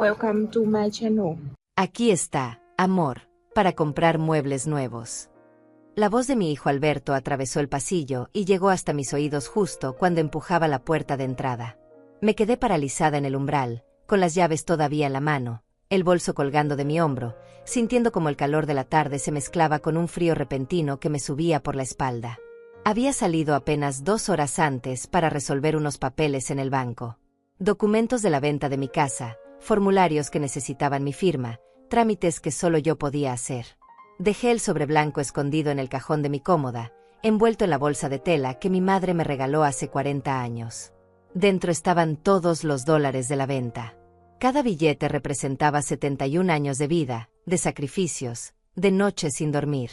Welcome to my channel. Aquí está, amor, para comprar muebles nuevos. La voz de mi hijo Alberto atravesó el pasillo y llegó hasta mis oídos justo cuando empujaba la puerta de entrada. Me quedé paralizada en el umbral, con las llaves todavía en la mano, el bolso colgando de mi hombro, sintiendo como el calor de la tarde se mezclaba con un frío repentino que me subía por la espalda. Había salido apenas 2 horas antes para resolver unos papeles en el banco. Documentos de la venta de mi casa, formularios que necesitaban mi firma, trámites que solo yo podía hacer. Dejé el sobre blanco escondido en el cajón de mi cómoda, envuelto en la bolsa de tela que mi madre me regaló hace 40 años. Dentro estaban todos los dólares de la venta. Cada billete representaba 71 años de vida, de sacrificios, de noches sin dormir.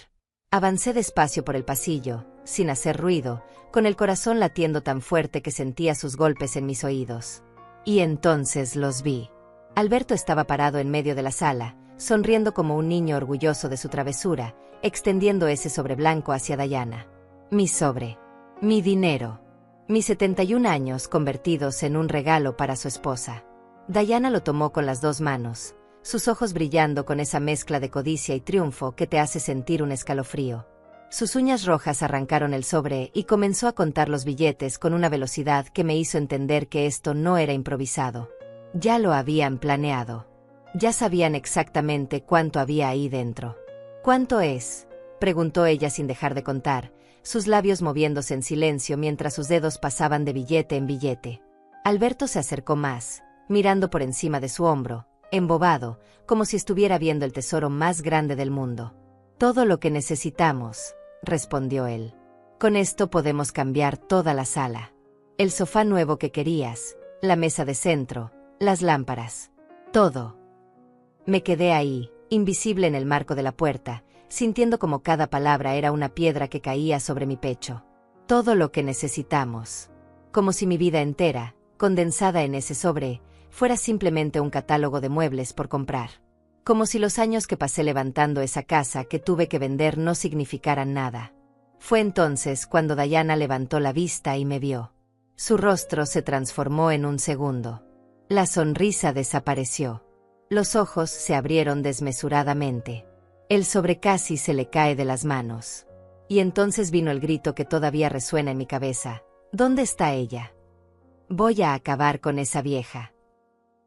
Avancé despacio por el pasillo, sin hacer ruido, con el corazón latiendo tan fuerte que sentía sus golpes en mis oídos. Y entonces los vi. Alberto estaba parado en medio de la sala, sonriendo como un niño orgulloso de su travesura, extendiendo ese sobre blanco hacia Diana. Mi sobre. Mi dinero. Mis 71 años convertidos en un regalo para su esposa. Diana lo tomó con las 2 manos, sus ojos brillando con esa mezcla de codicia y triunfo que te hace sentir un escalofrío. Sus uñas rojas arrancaron el sobre y comenzó a contar los billetes con una velocidad que me hizo entender que esto no era improvisado. Ya lo habían planeado. Ya sabían exactamente cuánto había ahí dentro. ¿Cuánto es?, preguntó ella sin dejar de contar, sus labios moviéndose en silencio mientras sus dedos pasaban de billete en billete. Alberto se acercó más, mirando por encima de su hombro, embobado, como si estuviera viendo el tesoro más grande del mundo. Todo lo que necesitamos, respondió él. Con esto podemos cambiar toda la sala. El sofá nuevo que querías, la mesa de centro, las lámparas. Todo. Me quedé ahí, invisible en el marco de la puerta, sintiendo como cada palabra era una piedra que caía sobre mi pecho. Todo lo que necesitamos. Como si mi vida entera, condensada en ese sobre, fuera simplemente un catálogo de muebles por comprar. Como si los años que pasé levantando esa casa que tuve que vender no significaran nada. Fue entonces cuando Diana levantó la vista y me vio. Su rostro se transformó en un segundo. La sonrisa desapareció. Los ojos se abrieron desmesuradamente. El sobre casi se le cae de las manos. Y entonces vino el grito que todavía resuena en mi cabeza. ¿Dónde está ella? Voy a acabar con esa vieja.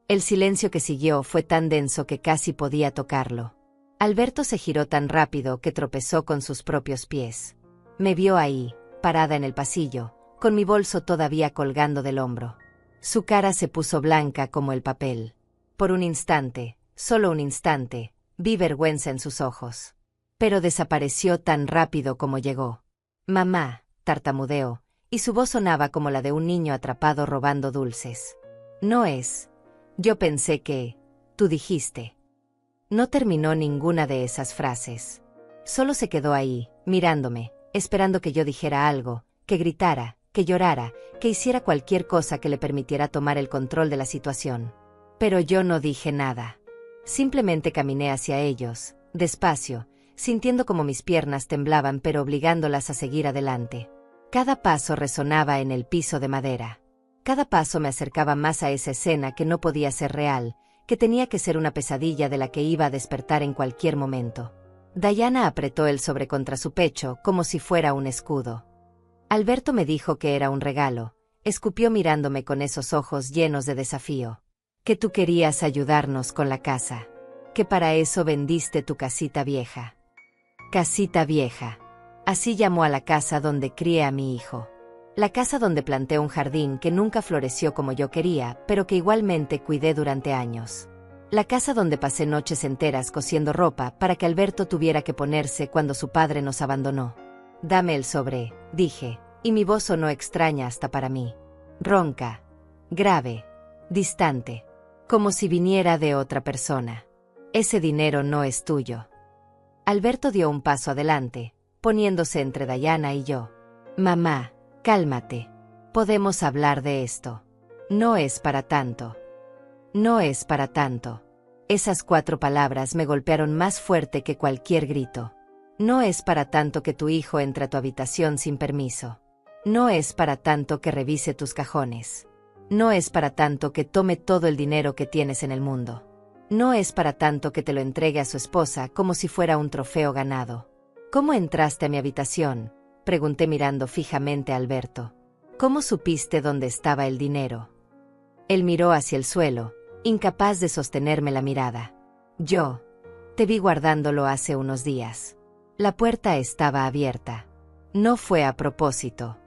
El silencio que siguió fue tan denso que casi podía tocarlo. Alberto se giró tan rápido que tropezó con sus propios pies. Me vio ahí, parada en el pasillo, con mi bolso todavía colgando del hombro. Su cara se puso blanca como el papel. Por un instante, solo un instante, vi vergüenza en sus ojos. Pero desapareció tan rápido como llegó. Mamá, tartamudeó, y su voz sonaba como la de un niño atrapado robando dulces. No es. Yo pensé que. Tú dijiste. No terminó ninguna de esas frases. Solo se quedó ahí, mirándome, esperando que yo dijera algo, que gritara, que llorara, que hiciera cualquier cosa que le permitiera tomar el control de la situación. Pero yo no dije nada. Simplemente caminé hacia ellos, despacio, sintiendo como mis piernas temblaban pero obligándolas a seguir adelante. Cada paso resonaba en el piso de madera. Cada paso me acercaba más a esa escena que no podía ser real, que tenía que ser una pesadilla de la que iba a despertar en cualquier momento. Diana apretó el sobre contra su pecho como si fuera un escudo. Alberto me dijo que era un regalo, escupió mirándome con esos ojos llenos de desafío. Que tú querías ayudarnos con la casa. Que para eso vendiste tu casita vieja. Casita vieja. Así llamó a la casa donde crié a mi hijo. La casa donde planté un jardín que nunca floreció como yo quería, pero que igualmente cuidé durante años. La casa donde pasé noches enteras cosiendo ropa para que Alberto tuviera que ponerse cuando su padre nos abandonó. Dame el sobre, dije, y mi voz sonó extraña hasta para mí. Ronca. Grave. Distante. Como si viniera de otra persona. Ese dinero no es tuyo. Alberto dio un paso adelante, poniéndose entre Diana y yo. Mamá, cálmate. Podemos hablar de esto. No es para tanto. No es para tanto. Esas 4 palabras me golpearon más fuerte que cualquier grito. No es para tanto que tu hijo entre a tu habitación sin permiso. No es para tanto que revise tus cajones. No es para tanto que tome todo el dinero que tienes en el mundo. No es para tanto que te lo entregue a su esposa como si fuera un trofeo ganado. ¿Cómo entraste a mi habitación?, pregunté mirando fijamente a Alberto. ¿Cómo supiste dónde estaba el dinero? Él miró hacia el suelo, incapaz de sostenerme la mirada. Yo te vi guardándolo hace unos días. La puerta estaba abierta. No fue a propósito.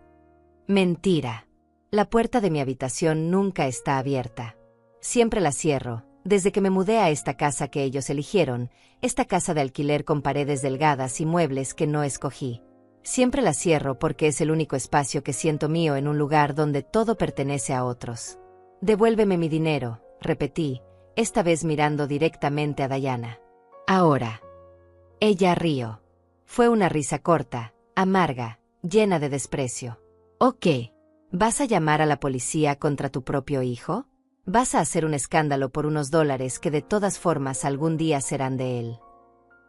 Mentira. La puerta de mi habitación nunca está abierta. Siempre la cierro, desde que me mudé a esta casa que ellos eligieron, esta casa de alquiler con paredes delgadas y muebles que no escogí. Siempre la cierro porque es el único espacio que siento mío en un lugar donde todo pertenece a otros. Devuélveme mi dinero, repetí, esta vez mirando directamente a Diana. Ahora. Ella rió. Fue una risa corta, amarga, llena de desprecio. ¿Ok? ¿Vas a llamar a la policía contra tu propio hijo? ¿Vas a hacer un escándalo por unos dólares que de todas formas algún día serán de él?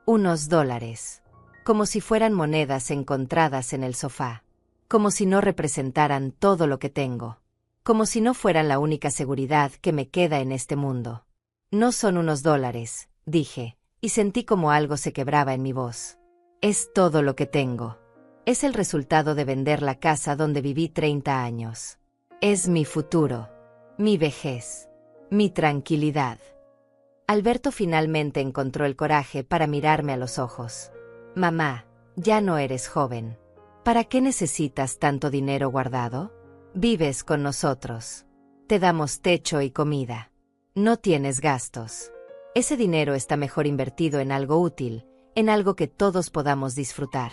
Unos dólares. Como si fueran monedas encontradas en el sofá. Como si no representaran todo lo que tengo. Como si no fueran la única seguridad que me queda en este mundo. No son unos dólares, dije, y sentí como algo se quebraba en mi voz. Es todo lo que tengo. Es el resultado de vender la casa donde viví 30 años. Es mi futuro, mi vejez, mi tranquilidad. Alberto finalmente encontró el coraje para mirarme a los ojos. Mamá, ya no eres joven. ¿Para qué necesitas tanto dinero guardado? Vives con nosotros. Te damos techo y comida. No tienes gastos. Ese dinero está mejor invertido en algo útil, en algo que todos podamos disfrutar.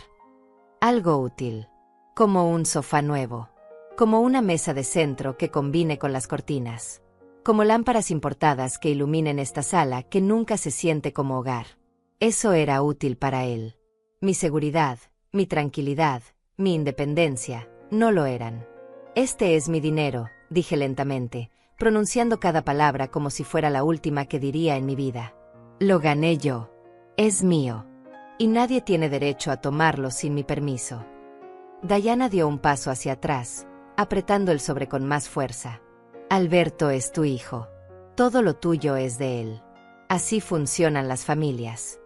Algo útil. Como un sofá nuevo. Como una mesa de centro que combine con las cortinas. Como lámparas importadas que iluminen esta sala que nunca se siente como hogar. Eso era útil para él. Mi seguridad, mi tranquilidad, mi independencia, no lo eran. Este es mi dinero, dije lentamente, pronunciando cada palabra como si fuera la última que diría en mi vida. Lo gané yo. Es mío. Y nadie tiene derecho a tomarlo sin mi permiso. Diana dio un paso hacia atrás, apretando el sobre con más fuerza. Alberto es tu hijo. Todo lo tuyo es de él. Así funcionan las familias.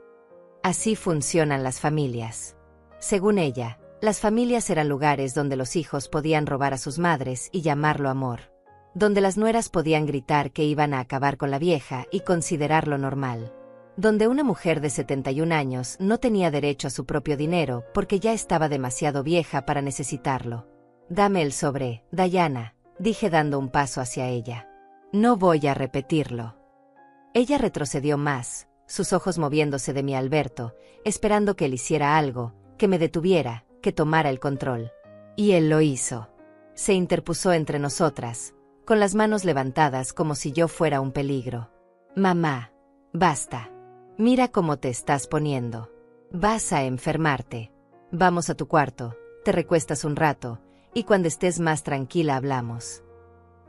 Así funcionan las familias. Según ella, las familias eran lugares donde los hijos podían robar a sus madres y llamarlo amor. Donde las nueras podían gritar que iban a acabar con la vieja y considerarlo normal. Donde una mujer de 71 años no tenía derecho a su propio dinero porque ya estaba demasiado vieja para necesitarlo. Dame el sobre, Diana, dije dando un paso hacia ella. No voy a repetirlo. Ella retrocedió más, sus ojos moviéndose de mí a Alberto, esperando que él hiciera algo, que me detuviera, que tomara el control. Y él lo hizo. Se interpuso entre nosotras, con las manos levantadas como si yo fuera un peligro. Mamá, basta. Mira cómo te estás poniendo. Vas a enfermarte. Vamos a tu cuarto, te recuestas un rato, y cuando estés más tranquila hablamos.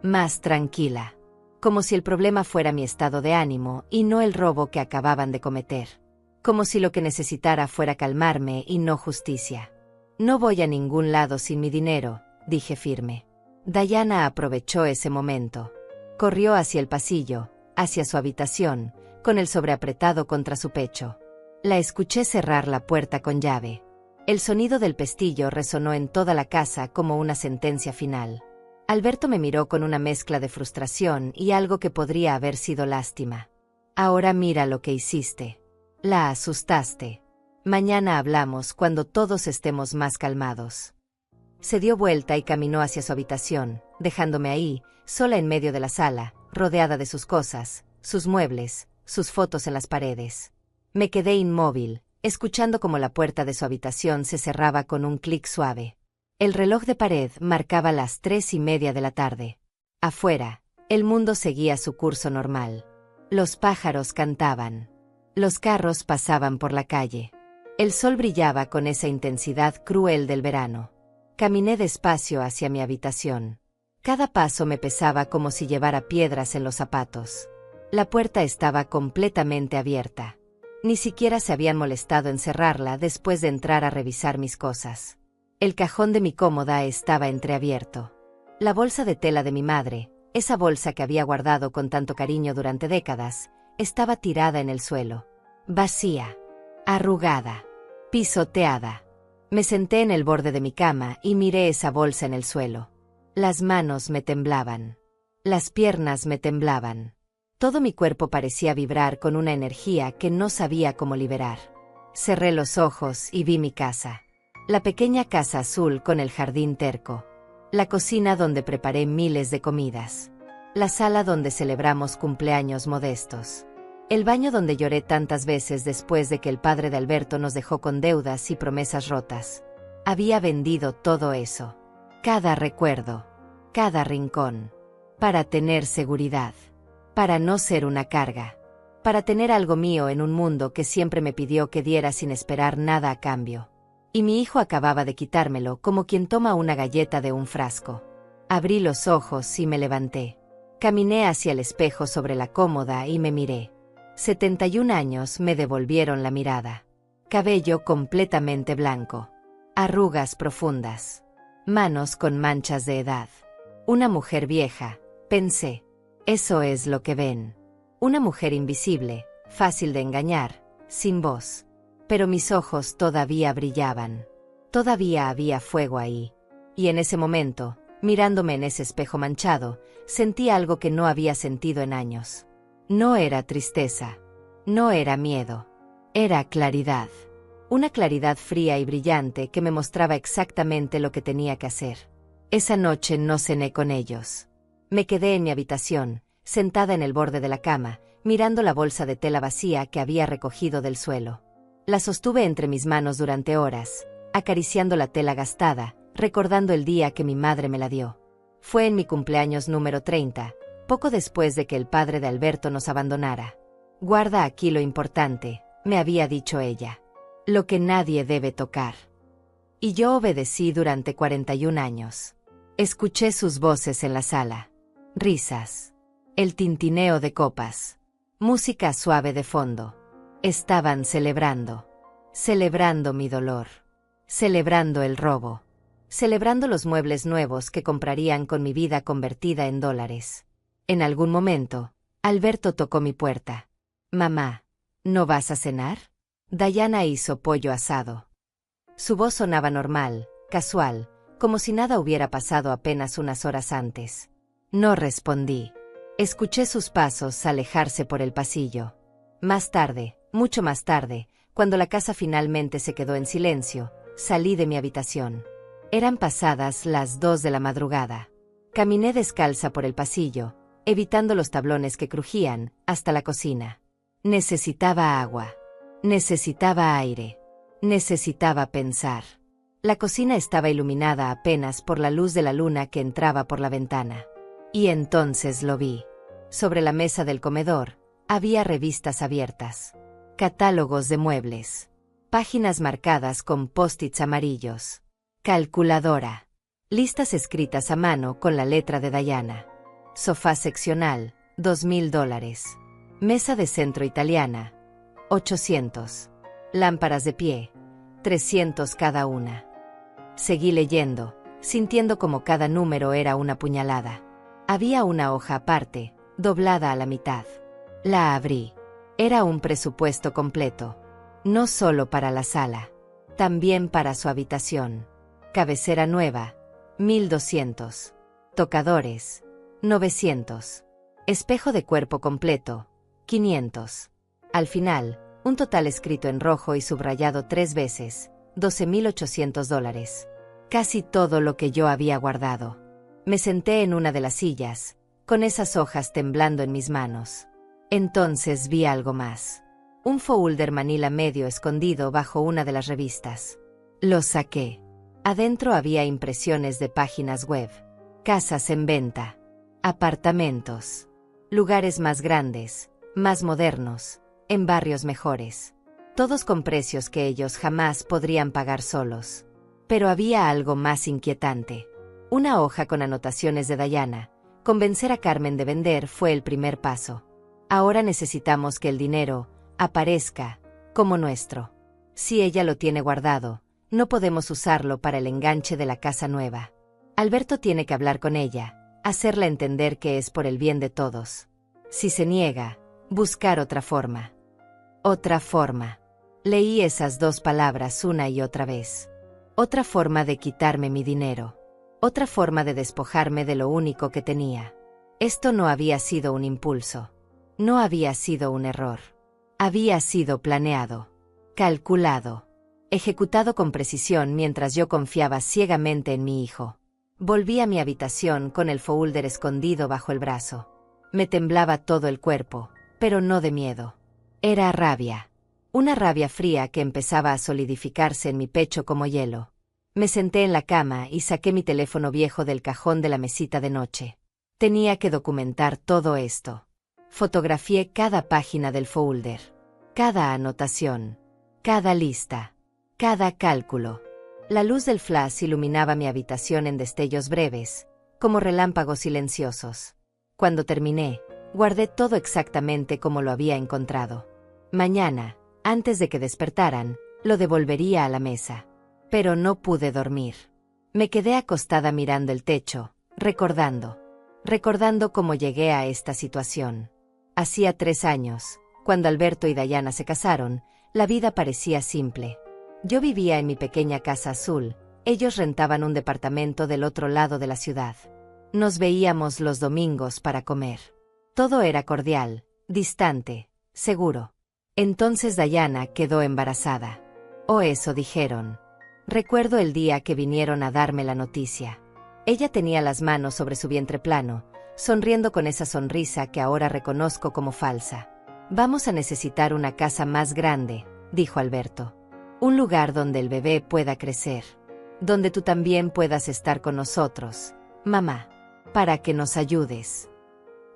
Más tranquila. Como si el problema fuera mi estado de ánimo y no el robo que acababan de cometer. Como si lo que necesitara fuera calmarme y no justicia. No voy a ningún lado sin mi dinero, dije firme. Diana aprovechó ese momento. Corrió hacia el pasillo, hacia su habitación, con el sobre apretado contra su pecho. La escuché cerrar la puerta con llave. El sonido del pestillo resonó en toda la casa como una sentencia final. Alberto me miró con una mezcla de frustración y algo que podría haber sido lástima. Ahora mira lo que hiciste. La asustaste. Mañana hablamos cuando todos estemos más calmados. Se dio vuelta y caminó hacia su habitación, dejándome ahí, sola en medio de la sala, rodeada de sus cosas, sus muebles, sus fotos en las paredes. Me quedé inmóvil, escuchando cómo la puerta de su habitación se cerraba con un clic suave. El reloj de pared marcaba las 3:30 de la tarde. Afuera, el mundo seguía su curso normal. Los pájaros cantaban. Los carros pasaban por la calle. El sol brillaba con esa intensidad cruel del verano. Caminé despacio hacia mi habitación. Cada paso me pesaba como si llevara piedras en los zapatos. La puerta estaba completamente abierta. Ni siquiera se habían molestado en cerrarla después de entrar a revisar mis cosas. El cajón de mi cómoda estaba entreabierto. La bolsa de tela de mi madre, esa bolsa que había guardado con tanto cariño durante décadas, estaba tirada en el suelo. Vacía. Arrugada. Pisoteada. Me senté en el borde de mi cama y miré esa bolsa en el suelo. Las manos me temblaban. Las piernas me temblaban. Todo mi cuerpo parecía vibrar con una energía que no sabía cómo liberar. Cerré los ojos y vi mi casa. La pequeña casa azul con el jardín terco. La cocina donde preparé miles de comidas. La sala donde celebramos cumpleaños modestos. El baño donde lloré tantas veces después de que el padre de Alberto nos dejó con deudas y promesas rotas. Había vendido todo eso. Cada recuerdo. Cada rincón. Para tener seguridad. Para no ser una carga. Para tener algo mío en un mundo que siempre me pidió que diera sin esperar nada a cambio. Y mi hijo acababa de quitármelo como quien toma una galleta de un frasco. Abrí los ojos y me levanté. Caminé hacia el espejo sobre la cómoda y me miré. 71 años me devolvieron la mirada. Cabello completamente blanco. Arrugas profundas. Manos con manchas de edad. Una mujer vieja, pensé. Eso es lo que ven. Una mujer invisible, fácil de engañar, sin voz. Pero mis ojos todavía brillaban. Todavía había fuego ahí. Y en ese momento, mirándome en ese espejo manchado, sentí algo que no había sentido en años. No era tristeza. No era miedo. Era claridad. Una claridad fría y brillante que me mostraba exactamente lo que tenía que hacer. Esa noche no cené con ellos. Me quedé en mi habitación, sentada en el borde de la cama, mirando la bolsa de tela vacía que había recogido del suelo. La sostuve entre mis manos durante horas, acariciando la tela gastada, recordando el día que mi madre me la dio. Fue en mi cumpleaños número 30, poco después de que el padre de Alberto nos abandonara. Guarda aquí lo importante, me había dicho ella. Lo que nadie debe tocar. Y yo obedecí durante 41 años. Escuché sus voces en la sala. Risas. El tintineo de copas. Música suave de fondo. Estaban celebrando. Celebrando mi dolor. Celebrando el robo. Celebrando los muebles nuevos que comprarían con mi vida convertida en dólares. En algún momento, Alberto tocó mi puerta. Mamá, ¿no vas a cenar? Dayana hizo pollo asado. Su voz sonaba normal, casual, como si nada hubiera pasado apenas unas horas antes. No respondí. Escuché sus pasos alejarse por el pasillo. Más tarde, mucho más tarde, cuando la casa finalmente se quedó en silencio, salí de mi habitación. Eran pasadas las 2 de la madrugada. Caminé descalza por el pasillo, evitando los tablones que crujían, hasta la cocina. Necesitaba agua. Necesitaba aire. Necesitaba pensar. La cocina estaba iluminada apenas por la luz de la luna que entraba por la ventana. Y entonces lo vi. Sobre la mesa del comedor, había revistas abiertas. Catálogos de muebles. Páginas marcadas con post-its amarillos. Calculadora. Listas escritas a mano con la letra de Dayana. Sofá seccional, $2,000. Mesa de centro italiana, 800. Lámparas de pie, 300 cada una. Seguí leyendo, sintiendo como cada número era una puñalada. Había una hoja aparte, doblada a la mitad. La abrí. Era un presupuesto completo. No solo para la sala. También para su habitación. Cabecera nueva, 1,200. Tocadores, 900. Espejo de cuerpo completo, 500. Al final, un total escrito en rojo y subrayado 3 veces, $12,800. Casi todo lo que yo había guardado. Me senté en una de las sillas, con esas hojas temblando en mis manos. Entonces vi algo más. Un folder manila medio escondido bajo una de las revistas. Lo saqué. Adentro había impresiones de páginas web. Casas en venta. Apartamentos. Lugares más grandes, más modernos, en barrios mejores. Todos con precios que ellos jamás podrían pagar solos. Pero había algo más inquietante. Una hoja con anotaciones de Dayana. Convencer a Carmen de vender fue el primer paso. Ahora necesitamos que el dinero aparezca como nuestro. Si ella lo tiene guardado, no podemos usarlo para el enganche de la casa nueva. Alberto tiene que hablar con ella, hacerla entender que es por el bien de todos. Si se niega, Buscar otra forma. Otra forma. Leí esas dos palabras una y otra vez. Otra forma de quitarme mi dinero. Otra forma de despojarme de lo único que tenía. Esto no había sido un impulso. No había sido un error. Había sido planeado. Calculado. Ejecutado con precisión mientras yo confiaba ciegamente en mi hijo. Volví a mi habitación con el folder escondido bajo el brazo. Me temblaba todo el cuerpo, pero no de miedo. Era rabia. Una rabia fría que empezaba a solidificarse en mi pecho como hielo. Me senté en la cama y saqué mi teléfono viejo del cajón de la mesita de noche. Tenía que documentar todo esto. Fotografié cada página del folder, cada anotación, cada lista, cada cálculo. La luz del flash iluminaba mi habitación en destellos breves, como relámpagos silenciosos. Cuando terminé, guardé todo exactamente como lo había encontrado. Mañana, antes de que despertaran, lo devolvería a la mesa. Pero no pude dormir. Me quedé acostada mirando el techo, recordando cómo llegué a esta situación. Hacía 3 años, cuando Alberto y Dayana se casaron, la vida parecía simple. Yo vivía en mi pequeña casa azul, ellos rentaban un departamento del otro lado de la ciudad. Nos veíamos los domingos para comer. Todo era cordial, distante, seguro. Entonces Dayana quedó embarazada. O eso dijeron. Recuerdo el día que vinieron a darme la noticia. Ella tenía las manos sobre su vientre plano, sonriendo con esa sonrisa que ahora reconozco como falsa. Vamos a necesitar una casa más grande, dijo Alberto. Un lugar donde el bebé pueda crecer. Donde tú también puedas estar con nosotros, mamá. Para que nos ayudes.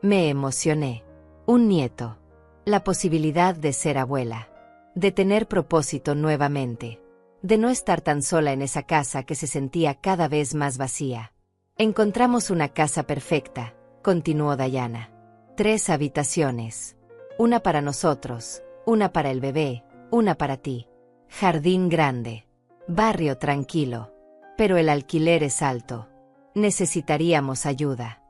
Me emocioné. Un nieto. La posibilidad de ser abuela. De tener propósito nuevamente. De no estar tan sola en esa casa que se sentía cada vez más vacía. Encontramos una casa perfecta, continuó Dayana. 3 habitaciones. Una para nosotros, una para el bebé, una para ti. Jardín grande. Barrio tranquilo. Pero el alquiler es alto. Necesitaríamos ayuda.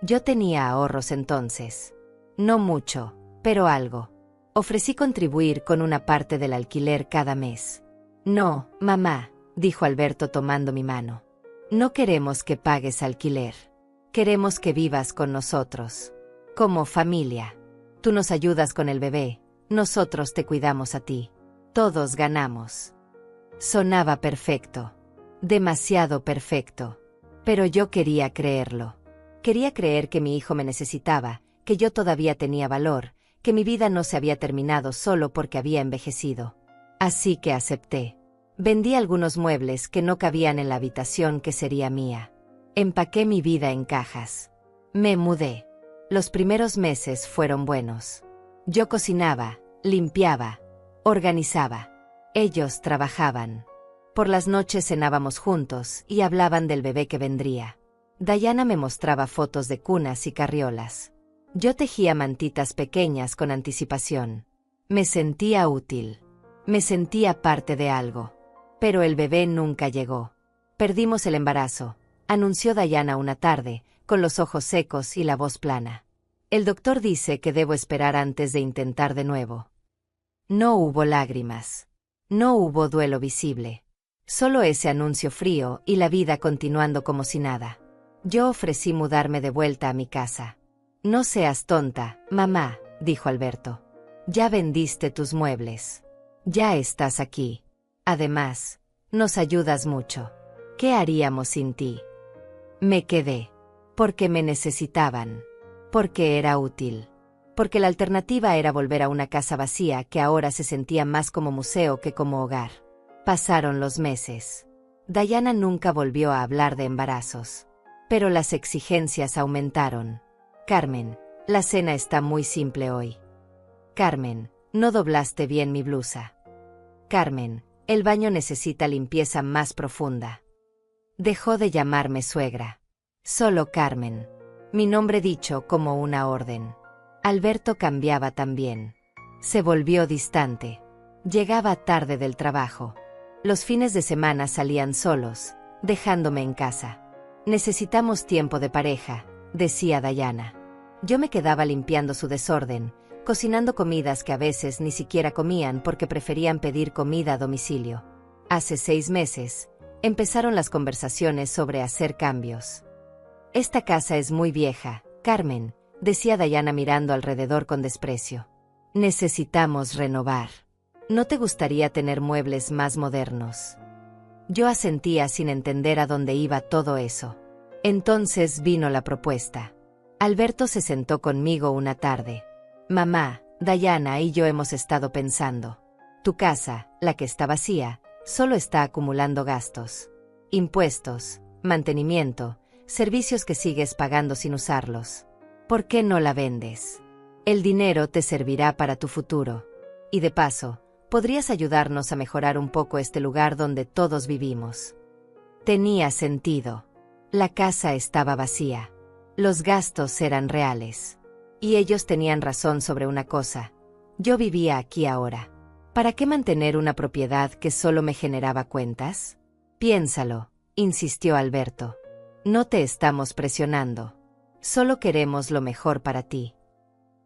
Yo tenía ahorros entonces. No mucho, pero algo. Ofrecí contribuir con una parte del alquiler cada mes. No, mamá, dijo Alberto tomando mi mano. No queremos que pagues alquiler. Queremos que vivas con nosotros. Como familia. Tú nos ayudas con el bebé, nosotros te cuidamos a ti. Todos ganamos. Sonaba perfecto. Demasiado perfecto. Pero yo quería creerlo. Quería creer que mi hijo me necesitaba, que yo todavía tenía valor, que mi vida no se había terminado solo porque había envejecido. Así que acepté. Vendí algunos muebles que no cabían en la habitación que sería mía. Empaqué mi vida en cajas. Me mudé. Los primeros meses fueron buenos. Yo cocinaba, limpiaba, organizaba. Ellos trabajaban. Por las noches cenábamos juntos y hablaban del bebé que vendría. Dayana me mostraba fotos de cunas y carriolas. Yo tejía mantitas pequeñas con anticipación. Me sentía útil. Me sentía parte de algo. Pero el bebé nunca llegó. Perdimos el embarazo, anunció Dayana una tarde, con los ojos secos y la voz plana. El doctor dice que debo esperar antes de intentar de nuevo. No hubo lágrimas. No hubo duelo visible. Solo ese anuncio frío y la vida continuando como si nada. Yo ofrecí mudarme de vuelta a mi casa. No seas tonta, mamá, dijo Alberto. Ya vendiste tus muebles. Ya estás aquí. Además, nos ayudas mucho. ¿Qué haríamos sin ti? Me quedé. Porque me necesitaban. Porque era útil. Porque la alternativa era volver a una casa vacía que ahora se sentía más como museo que como hogar. Pasaron los meses. Dayana nunca volvió a hablar de embarazos. Pero las exigencias aumentaron. Carmen, la cena está muy simple hoy. Carmen, no doblaste bien mi blusa. Carmen, el baño necesita limpieza más profunda. Dejó de llamarme suegra. Solo Carmen. Mi nombre dicho como una orden. Alberto cambiaba también. Se volvió distante. Llegaba tarde del trabajo. Los fines de semana salían solos, dejándome en casa. Necesitamos tiempo de pareja, decía Dayana. Yo me quedaba limpiando su desorden, cocinando comidas que a veces ni siquiera comían porque preferían pedir comida a domicilio. Hace 6 meses, empezaron las conversaciones sobre hacer cambios. Esta casa es muy vieja, Carmen, decía Diana mirando alrededor con desprecio. Necesitamos renovar. ¿No te gustaría tener muebles más modernos? Yo asentía sin entender a dónde iba todo eso. Entonces vino la propuesta. Alberto se sentó conmigo una tarde. Mamá, Diana y yo hemos estado pensando. Tu casa, la que está vacía, solo está acumulando gastos. Impuestos, mantenimiento, servicios que sigues pagando sin usarlos. ¿Por qué no la vendes? El dinero te servirá para tu futuro. Y de paso, podrías ayudarnos a mejorar un poco este lugar donde todos vivimos. Tenía sentido. La casa estaba vacía. Los gastos eran reales. Y ellos tenían razón sobre una cosa. Yo vivía aquí ahora. ¿Para qué mantener una propiedad que solo me generaba cuentas? Piénsalo, insistió Alberto. No te estamos presionando. Solo queremos lo mejor para ti.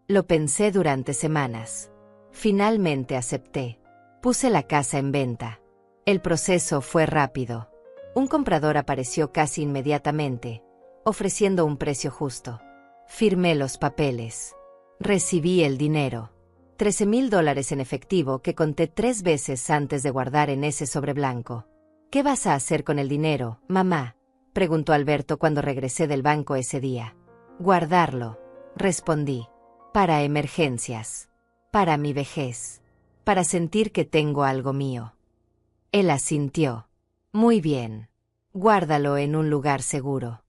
Lo pensé durante semanas. Finalmente acepté. Puse la casa en venta. El proceso fue rápido. Un comprador apareció casi inmediatamente, ofreciendo un precio justo. Firmé los papeles. Recibí el dinero. $13,000 en efectivo que conté 3 veces antes de guardar en ese sobre blanco. ¿Qué vas a hacer con el dinero, mamá?, preguntó Alberto cuando regresé del banco ese día. Guardarlo, respondí. Para emergencias. Para mi vejez. Para sentir que tengo algo mío. Él asintió. Muy bien. Guárdalo en un lugar seguro.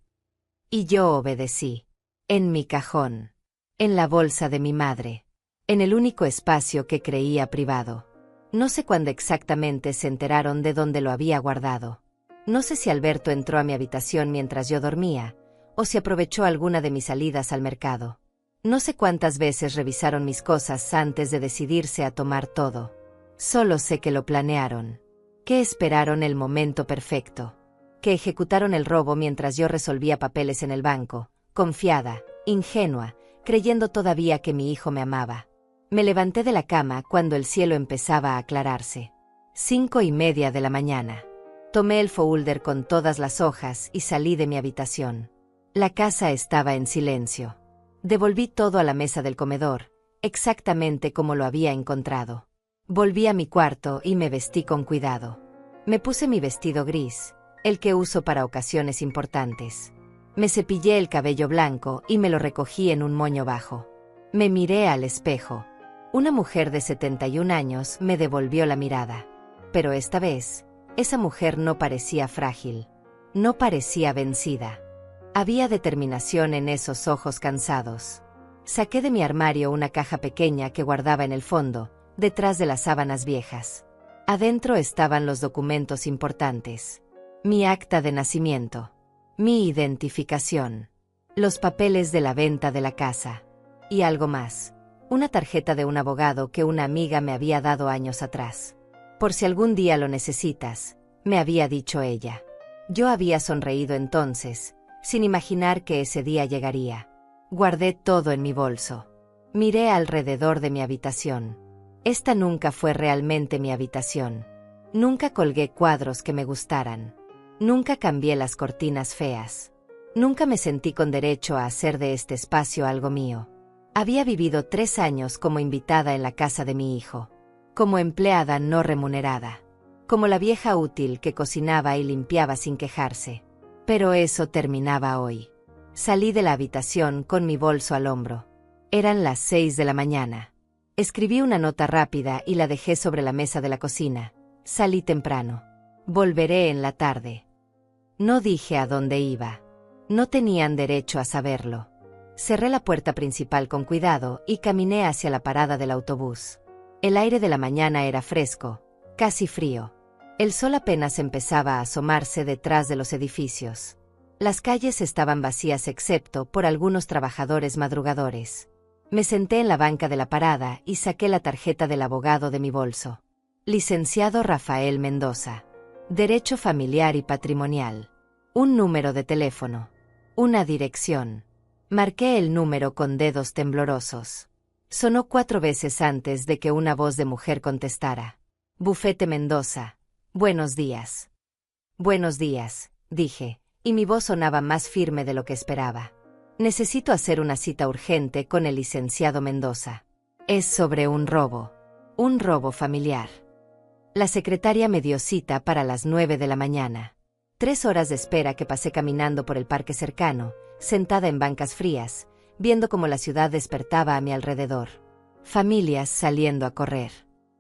Y yo obedecí. En mi cajón. En la bolsa de mi madre. En el único espacio que creía privado. No sé cuándo exactamente se enteraron de dónde lo había guardado. No sé si Alberto entró a mi habitación mientras yo dormía, o si aprovechó alguna de mis salidas al mercado. No sé cuántas veces revisaron mis cosas antes de decidirse a tomar todo. Solo sé que lo planearon. Que esperaron el momento perfecto. Que ejecutaron el robo mientras yo resolvía papeles en el banco, confiada, ingenua, creyendo todavía que mi hijo me amaba. Me levanté de la cama cuando el cielo empezaba a aclararse. 5:30 de la mañana. Tomé el folder con todas las hojas y salí de mi habitación. La casa estaba en silencio. Devolví todo a la mesa del comedor, exactamente como lo había encontrado. Volví a mi cuarto y me vestí con cuidado. Me puse mi vestido gris, el que uso para ocasiones importantes. Me cepillé el cabello blanco y me lo recogí en un moño bajo. Me miré al espejo. Una mujer de 71 años me devolvió la mirada. Pero esta vez, esa mujer no parecía frágil. No parecía vencida. Había determinación en esos ojos cansados. Saqué de mi armario una caja pequeña que guardaba en el fondo, detrás de las sábanas viejas. Adentro estaban los documentos importantes. Mi acta de nacimiento. Mi identificación. Los papeles de la venta de la casa. Y algo más. Una tarjeta de un abogado que una amiga me había dado años atrás. Por si algún día lo necesitas, me había dicho ella. Yo había sonreído entonces, sin imaginar que ese día llegaría. Guardé todo en mi bolso. Miré alrededor de mi habitación. Esta nunca fue realmente mi habitación. Nunca colgué cuadros que me gustaran. Nunca cambié las cortinas feas. Nunca me sentí con derecho a hacer de este espacio algo mío. Había vivido 3 años como invitada en la casa de mi hijo. Como empleada no remunerada. Como la vieja útil que cocinaba y limpiaba sin quejarse. Pero eso terminaba hoy. Salí de la habitación con mi bolso al hombro. Eran las 6 de la mañana. Escribí una nota rápida y la dejé sobre la mesa de la cocina. Salí temprano. Volveré en la tarde. No dije a dónde iba. No tenían derecho a saberlo. Cerré la puerta principal con cuidado y caminé hacia la parada del autobús. El aire de la mañana era fresco, casi frío. El sol apenas empezaba a asomarse detrás de los edificios. Las calles estaban vacías excepto por algunos trabajadores madrugadores. Me senté en la banca de la parada y saqué la tarjeta del abogado de mi bolso. Licenciado Rafael Mendoza. Derecho familiar y patrimonial. Un número de teléfono. Una dirección. Marqué el número con dedos temblorosos. Sonó 4 veces antes de que una voz de mujer contestara. Bufete Mendoza. Buenos días. Buenos días, dije, y mi voz sonaba más firme de lo que esperaba. Necesito hacer una cita urgente con el licenciado Mendoza. Es sobre un robo familiar. La secretaria me dio cita para las 9 de la mañana. 3 horas de espera que pasé caminando por el parque cercano, sentada en bancas frías, viendo cómo la ciudad despertaba a mi alrededor. Familias saliendo a correr.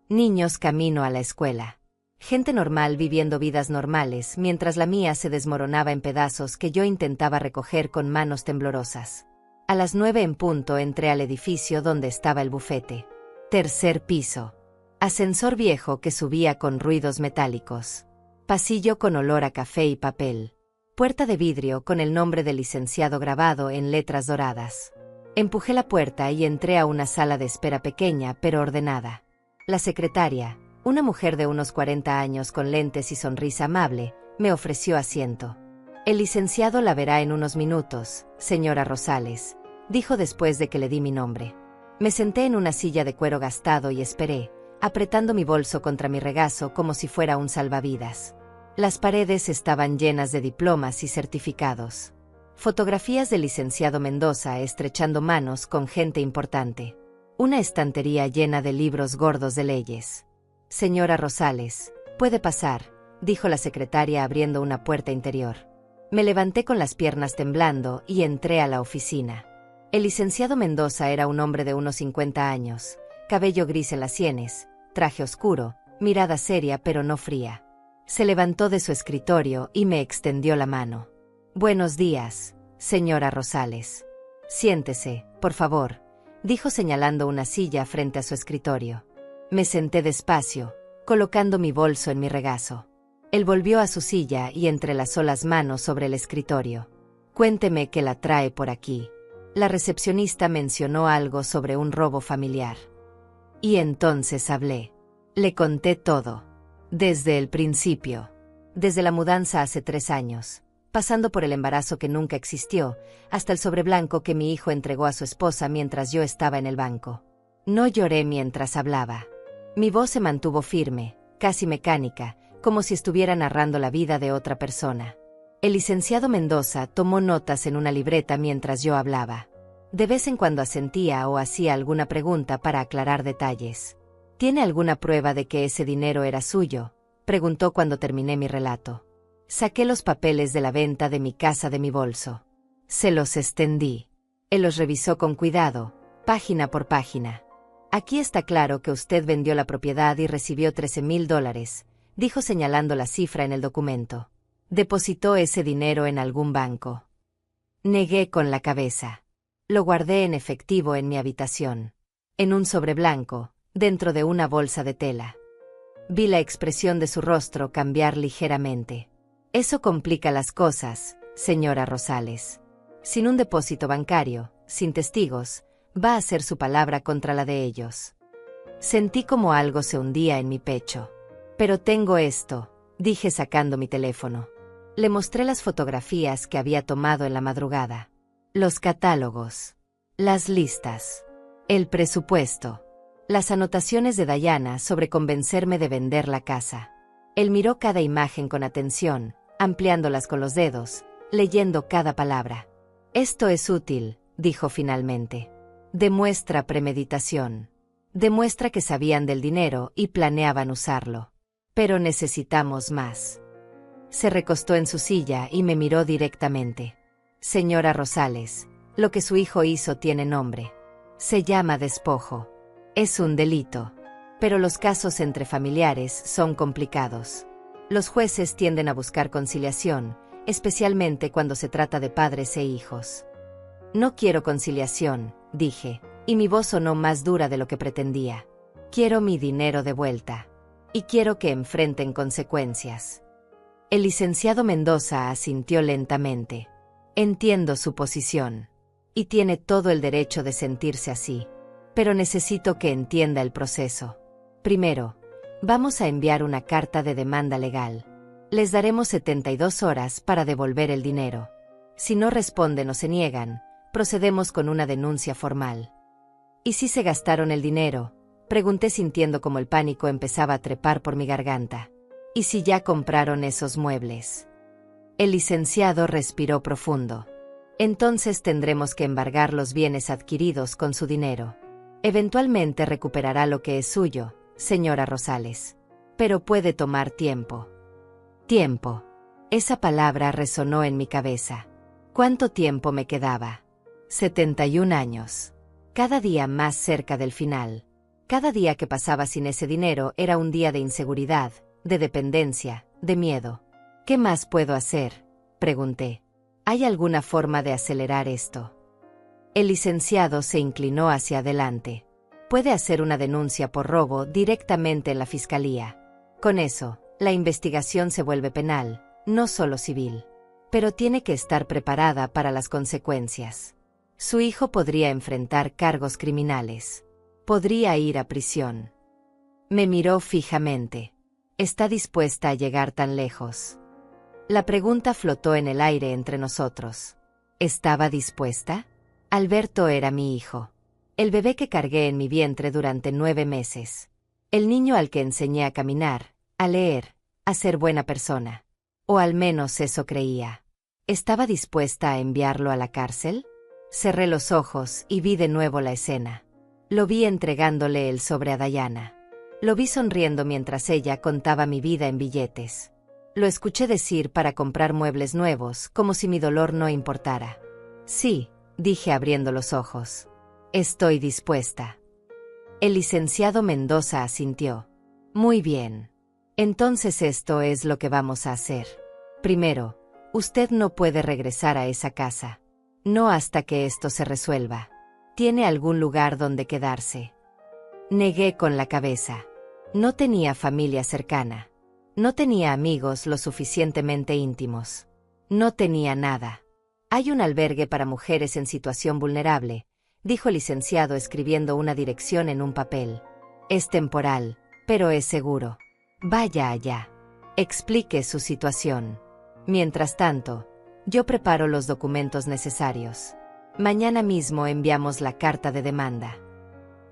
Niños camino a la escuela. Gente normal viviendo vidas normales mientras la mía se desmoronaba en pedazos que yo intentaba recoger con manos temblorosas. A las 9 en punto entré al edificio donde estaba el bufete. 3er piso. Ascensor viejo que subía con ruidos metálicos. Pasillo con olor a café y papel. Puerta de vidrio con el nombre del licenciado grabado en letras doradas. Empujé la puerta y entré a una sala de espera pequeña pero ordenada. La secretaria, una mujer de unos 40 años con lentes y sonrisa amable, me ofreció asiento. El licenciado la verá en unos minutos, señora Rosales, dijo después de que le di mi nombre. Me senté en una silla de cuero gastado y esperé, apretando mi bolso contra mi regazo como si fuera un salvavidas. Las paredes estaban llenas de diplomas y certificados. Fotografías del licenciado Mendoza estrechando manos con gente importante. Una estantería llena de libros gordos de leyes. Señora Rosales, puede pasar, dijo la secretaria abriendo una puerta interior. Me levanté con las piernas temblando y entré a la oficina. El licenciado Mendoza era un hombre de unos 50 años, cabello gris en las sienes, traje oscuro, mirada seria pero no fría. Se levantó de su escritorio y me extendió la mano. Buenos días, señora Rosales. Siéntese, por favor, dijo señalando una silla frente a su escritorio. Me senté despacio, colocando mi bolso en mi regazo. Él volvió a su silla y entrelazó las manos sobre el escritorio. Cuénteme qué la trae por aquí. La recepcionista mencionó algo sobre un robo familiar. Y entonces hablé. Le conté todo. Desde el principio. Desde la mudanza hace 3 años. Pasando por el embarazo que nunca existió, hasta el sobre blanco que mi hijo entregó a su esposa mientras yo estaba en el banco. No lloré mientras hablaba. Mi voz se mantuvo firme, casi mecánica, como si estuviera narrando la vida de otra persona. El licenciado Mendoza tomó notas en una libreta mientras yo hablaba. De vez en cuando asentía o hacía alguna pregunta para aclarar detalles. ¿Tiene alguna prueba de que ese dinero era suyo?, preguntó cuando terminé mi relato. Saqué los papeles de la venta de mi casa de mi bolso. Se los extendí. Él los revisó con cuidado, página por página. Aquí está claro que usted vendió la propiedad y recibió $13,000, dijo señalando la cifra en el documento. ¿Depositó ese dinero en algún banco? Negué con la cabeza. Lo guardé en efectivo en mi habitación. En un sobre blanco, dentro de una bolsa de tela. Vi la expresión de su rostro cambiar ligeramente. Eso complica las cosas, señora Rosales. Sin un depósito bancario, sin testigos, va a ser su palabra contra la de ellos. Sentí como algo se hundía en mi pecho. Pero tengo esto, dije sacando mi teléfono. Le mostré las fotografías que había tomado en la madrugada. Los catálogos. Las listas. El presupuesto. Las anotaciones de Dayana sobre convencerme de vender la casa. Él miró cada imagen con atención, ampliándolas con los dedos, leyendo cada palabra. Esto es útil, dijo finalmente. Demuestra premeditación. Demuestra que sabían del dinero y planeaban usarlo. Pero necesitamos más. Se recostó en su silla y me miró directamente. Señora Rosales, lo que su hijo hizo tiene nombre. Se llama despojo. Es un delito. Pero los casos entre familiares son complicados. Los jueces tienden a buscar conciliación, especialmente cuando se trata de padres e hijos. No quiero conciliación, dije, y mi voz sonó más dura de lo que pretendía. Quiero mi dinero de vuelta. Y quiero que enfrenten consecuencias. El licenciado Mendoza asintió lentamente. Entiendo su posición. Y tiene todo el derecho de sentirse así. Pero necesito que entienda el proceso. Primero, vamos a enviar una carta de demanda legal. Les daremos 72 horas para devolver el dinero. Si no responden o se niegan, procedemos con una denuncia formal. ¿Y si se gastaron el dinero? Pregunté sintiendo como el pánico empezaba a trepar por mi garganta. ¿Y si ya compraron esos muebles? El licenciado respiró profundo. Entonces tendremos que embargar los bienes adquiridos con su dinero. Eventualmente recuperará lo que es suyo, señora Rosales. Pero puede tomar tiempo. Tiempo. Esa palabra resonó en mi cabeza. ¿Cuánto tiempo me quedaba? 71 años. Cada día más cerca del final. Cada día que pasaba sin ese dinero era un día de inseguridad, de dependencia, de miedo. ¿Qué más puedo hacer?, pregunté. ¿Hay alguna forma de acelerar esto? El licenciado se inclinó hacia adelante. Puede hacer una denuncia por robo directamente en la fiscalía. Con eso, la investigación se vuelve penal, no solo civil. Pero tiene que estar preparada para las consecuencias. Su hijo podría enfrentar cargos criminales. Podría ir a prisión. Me miró fijamente. ¿Está dispuesta a llegar tan lejos? La pregunta flotó en el aire entre nosotros. ¿Estaba dispuesta? Alberto era mi hijo. El bebé que cargué en mi vientre durante 9 meses. El niño al que enseñé a caminar, a leer, a ser buena persona. O al menos eso creía. ¿Estaba dispuesta a enviarlo a la cárcel? Cerré los ojos y vi de nuevo la escena. Lo vi entregándole el sobre a Dayana. Lo vi sonriendo mientras ella contaba mi vida en billetes. Lo escuché decir para comprar muebles nuevos, como si mi dolor no importara. Sí, dije abriendo los ojos. Estoy dispuesta. El licenciado Mendoza asintió. Muy bien. Entonces esto es lo que vamos a hacer. Primero, usted no puede regresar a esa casa. No hasta que esto se resuelva. ¿Tiene algún lugar donde quedarse? Negué con la cabeza. No tenía familia cercana. No tenía amigos lo suficientemente íntimos. No tenía nada. Hay un albergue para mujeres en situación vulnerable, dijo el licenciado escribiendo una dirección en un papel. Es temporal, pero es seguro. Vaya allá. Explique su situación. Mientras tanto, yo preparo los documentos necesarios. Mañana mismo enviamos la carta de demanda.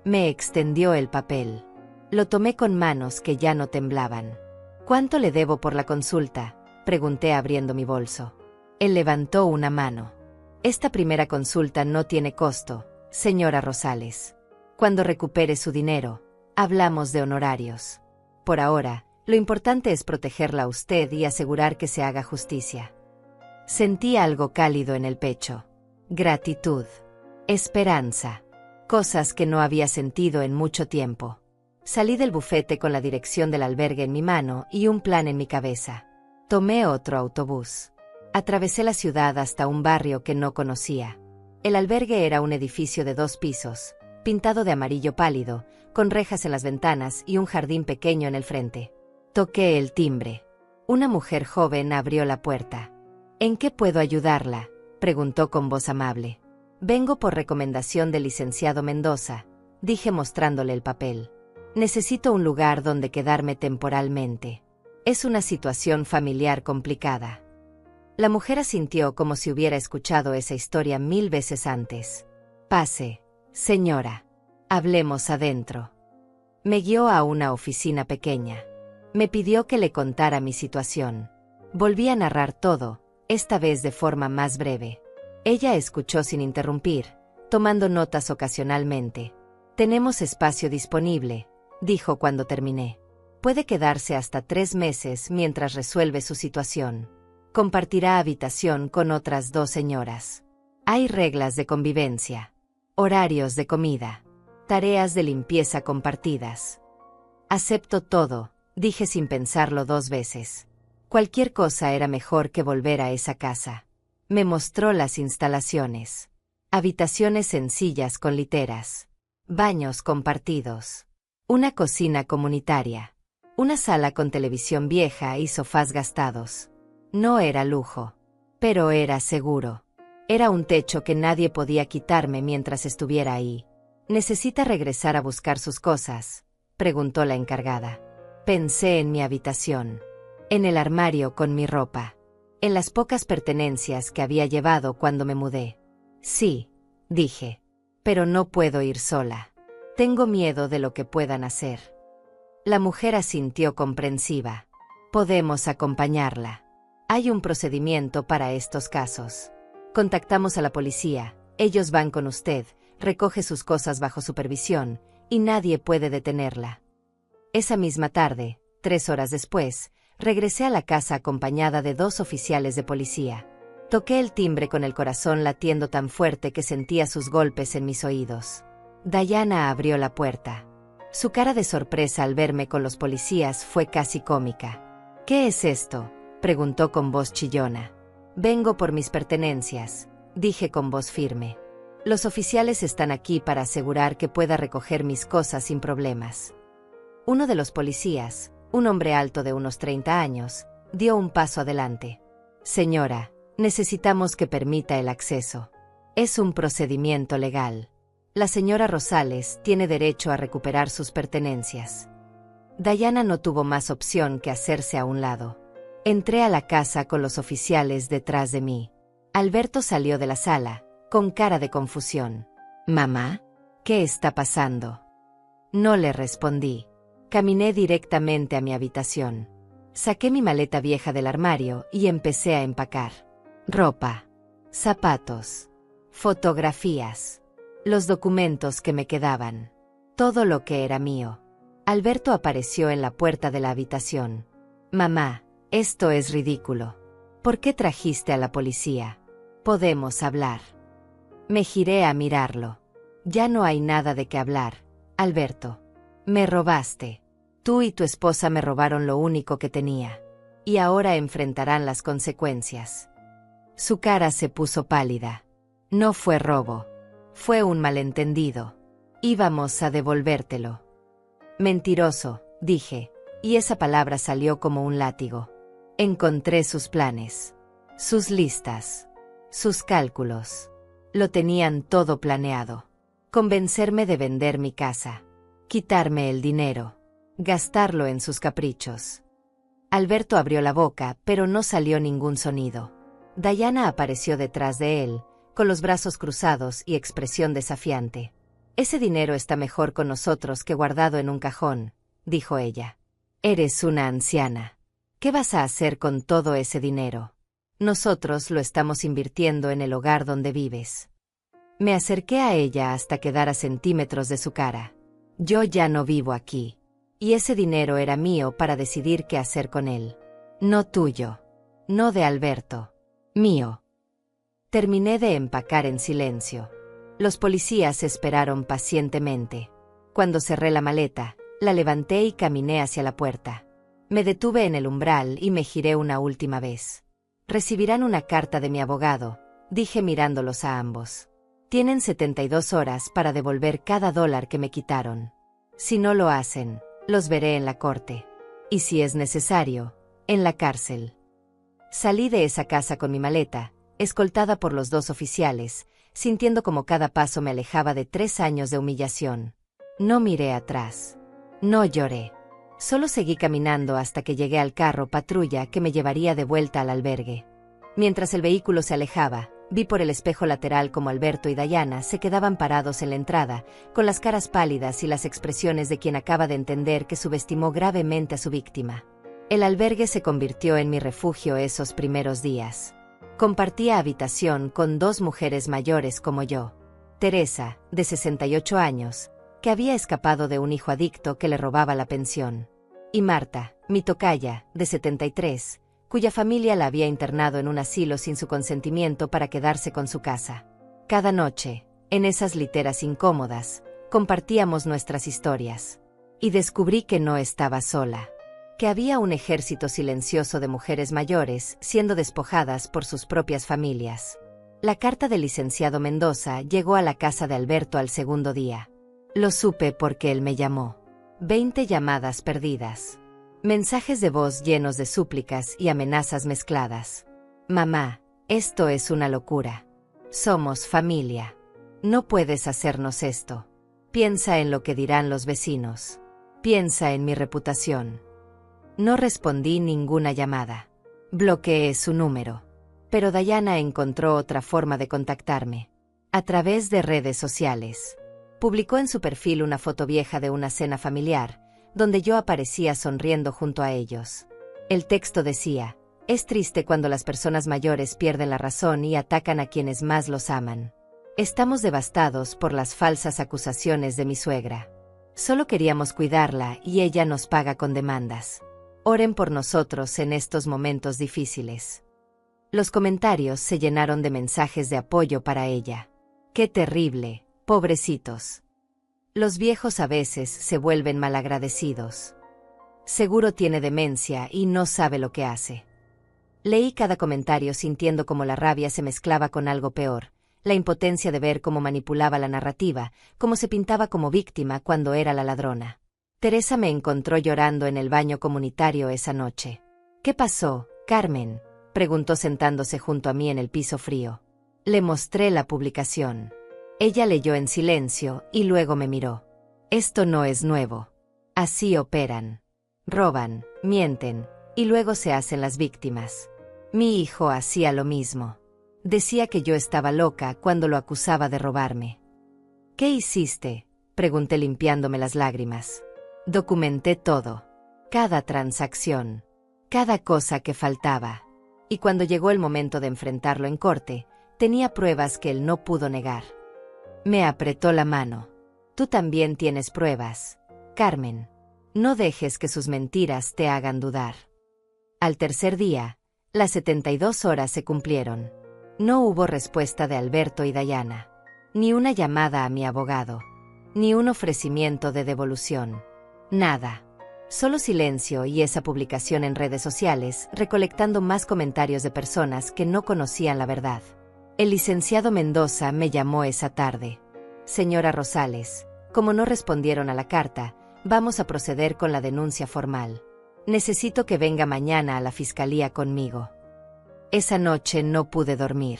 Me extendió el papel. Lo tomé con manos que ya no temblaban. ¿Cuánto le debo por la consulta?, pregunté abriendo mi bolso. Él levantó una mano. Esta primera consulta no tiene costo, señora Rosales. Cuando recupere su dinero, hablamos de honorarios. Por ahora, lo importante es protegerla a usted y asegurar que se haga justicia. Sentí algo cálido en el pecho. Gratitud. Esperanza. Cosas que no había sentido en mucho tiempo. Salí del bufete con la dirección del albergue en mi mano y un plan en mi cabeza. Tomé otro autobús. Atravesé la ciudad hasta un barrio que no conocía. El albergue era un edificio de 2 pisos, pintado de amarillo pálido, con rejas en las ventanas y un jardín pequeño en el frente. Toqué el timbre. Una mujer joven abrió la puerta. ¿En qué puedo ayudarla?, preguntó con voz amable. Vengo por recomendación del licenciado Mendoza, dije mostrándole el papel. Necesito un lugar donde quedarme temporalmente. Es una situación familiar complicada. La mujer asintió como si hubiera escuchado esa historia 1000 veces antes. Pase, señora. Hablemos adentro. Me guió a una oficina pequeña. Me pidió que le contara mi situación. Volví a narrar todo, esta vez de forma más breve. Ella escuchó sin interrumpir, tomando notas ocasionalmente. Tenemos espacio disponible, dijo cuando terminé. Puede quedarse hasta 3 meses mientras resuelve su situación. Compartirá habitación con otras 2 señoras. Hay reglas de convivencia, horarios de comida, tareas de limpieza compartidas. Acepto todo, dije sin pensarlo 2 veces. Cualquier cosa era mejor que volver a esa casa. Me mostró las instalaciones. Habitaciones sencillas con literas. Baños compartidos. Una cocina comunitaria. Una sala con televisión vieja y sofás gastados. No era lujo, pero era seguro. Era un techo que nadie podía quitarme mientras estuviera ahí. ¿Necesita regresar a buscar sus cosas?, preguntó la encargada. Pensé en mi habitación. En el armario con mi ropa. En las pocas pertenencias que había llevado cuando me mudé. Sí, dije. Pero no puedo ir sola. Tengo miedo de lo que puedan hacer. La mujer asintió comprensiva. Podemos acompañarla. Hay un procedimiento para estos casos. Contactamos a la policía, ellos van con usted, recoge sus cosas bajo supervisión, y nadie puede detenerla. Esa misma tarde, 3 horas después, regresé a la casa acompañada de 2 oficiales de policía. Toqué el timbre con el corazón latiendo tan fuerte que sentía sus golpes en mis oídos. Diana abrió la puerta. Su cara de sorpresa al verme con los policías fue casi cómica. «¿Qué es esto?», preguntó con voz chillona. «Vengo por mis pertenencias», dije con voz firme. «Los oficiales están aquí para asegurar que pueda recoger mis cosas sin problemas». Uno de los policías, un hombre alto de unos 30 años, dio un paso adelante. «Señora, necesitamos que permita el acceso. Es un procedimiento legal. La señora Rosales tiene derecho a recuperar sus pertenencias». Diana no tuvo más opción que hacerse a un lado. Entré a la casa con los oficiales detrás de mí. Alberto salió de la sala, con cara de confusión. «Mamá, ¿qué está pasando?». No le respondí. Caminé directamente a mi habitación. Saqué mi maleta vieja del armario y empecé a empacar. Ropa, zapatos, fotografías, los documentos que me quedaban. Todo lo que era mío. Alberto apareció en la puerta de la habitación. «Mamá, esto es ridículo. ¿Por qué trajiste a la policía? Podemos hablar». Me giré a mirarlo. «Ya no hay nada de qué hablar, Alberto. Me robaste. Tú y tu esposa me robaron lo único que tenía. Y ahora enfrentarán las consecuencias». Su cara se puso pálida. «No fue robo. Fue un malentendido. Íbamos a devolvértelo». «Mentiroso», dije, y esa palabra salió como un látigo. Encontré sus planes, sus listas, sus cálculos. Lo tenían todo planeado. Convencerme de vender mi casa, quitarme el dinero, gastarlo en sus caprichos. Alberto abrió la boca, pero no salió ningún sonido. Diana apareció detrás de él, con los brazos cruzados y expresión desafiante. «Ese dinero está mejor con nosotros que guardado en un cajón», dijo ella. «Eres una anciana. ¿Qué vas a hacer con todo ese dinero? Nosotros lo estamos invirtiendo en el hogar donde vives». Me acerqué a ella hasta quedar a centímetros de su cara. «Yo ya no vivo aquí. Y ese dinero era mío para decidir qué hacer con él. No tuyo. No de Alberto. Mío». Terminé de empacar en silencio. Los policías esperaron pacientemente. Cuando cerré la maleta, la levanté y caminé hacia la puerta. Me detuve en el umbral y me giré una última vez. «Recibirán una carta de mi abogado», dije mirándolos a ambos. «Tienen 72 horas para devolver cada dólar que me quitaron. Si no lo hacen, los veré en la corte. Y si es necesario, en la cárcel». Salí de esa casa con mi maleta, escoltada por los 2 oficiales, sintiendo como cada paso me alejaba de 3 años de humillación. No miré atrás. No lloré. Solo seguí caminando hasta que llegué al carro patrulla que me llevaría de vuelta al albergue. Mientras el vehículo se alejaba, vi por el espejo lateral como Alberto y Diana se quedaban parados en la entrada, con las caras pálidas y las expresiones de quien acaba de entender que subestimó gravemente a su víctima. El albergue se convirtió en mi refugio esos primeros días. Compartía habitación con 2 mujeres mayores como yo. Teresa, de 68 años, que había escapado de un hijo adicto que le robaba la pensión. Y Marta, mi tocaya, de 73, cuya familia la había internado en un asilo sin su consentimiento para quedarse con su casa. Cada noche, en esas literas incómodas, compartíamos nuestras historias. Y descubrí que no estaba sola. Que había un ejército silencioso de mujeres mayores siendo despojadas por sus propias familias. La carta del licenciado Mendoza llegó a la casa de Alberto al segundo día. Lo supe porque él me llamó. 20 llamadas perdidas. Mensajes de voz llenos de súplicas y amenazas mezcladas. «Mamá, esto es una locura. Somos familia. No puedes hacernos esto. Piensa en lo que dirán los vecinos. Piensa en mi reputación». No respondí ninguna llamada. Bloqueé su número. Pero Diana encontró otra forma de contactarme. A través de redes sociales. Publicó en su perfil una foto vieja de una cena familiar, donde yo aparecía sonriendo junto a ellos. El texto decía: es triste cuando las personas mayores pierden la razón y atacan a quienes más los aman. Estamos devastados por las falsas acusaciones de mi suegra. Solo queríamos cuidarla y ella nos paga con demandas. Oren por nosotros en estos momentos difíciles. Los comentarios se llenaron de mensajes de apoyo para ella. ¡Qué terrible! Pobrecitos. Los viejos a veces se vuelven malagradecidos. Seguro tiene demencia y no sabe lo que hace. Leí cada comentario sintiendo como la rabia se mezclaba con algo peor, la impotencia de ver cómo manipulaba la narrativa, cómo se pintaba como víctima cuando era la ladrona. Teresa me encontró llorando en el baño comunitario esa noche. ¿Qué pasó, Carmen?, preguntó sentándose junto a mí en el piso frío. Le mostré la publicación. Ella leyó en silencio y luego me miró. Esto no es nuevo. Así operan. Roban, mienten, y luego se hacen las víctimas. Mi hijo hacía lo mismo. Decía que yo estaba loca cuando lo acusaba de robarme. ¿Qué hiciste?, pregunté limpiándome las lágrimas. Documenté todo. Cada transacción. Cada cosa que faltaba. Y cuando llegó el momento de enfrentarlo en corte, tenía pruebas que él no pudo negar. Me apretó la mano. Tú también tienes pruebas, Carmen. No dejes que sus mentiras te hagan dudar. Al tercer día, las 72 horas se cumplieron. No hubo respuesta de Alberto y Dayana. Ni una llamada a mi abogado. Ni un ofrecimiento de devolución. Nada. Solo silencio y esa publicación en redes sociales, recolectando más comentarios de personas que no conocían la verdad. El licenciado Mendoza me llamó esa tarde. Señora Rosales, como no respondieron a la carta, vamos a proceder con la denuncia formal. Necesito que venga mañana a la fiscalía conmigo. Esa noche no pude dormir.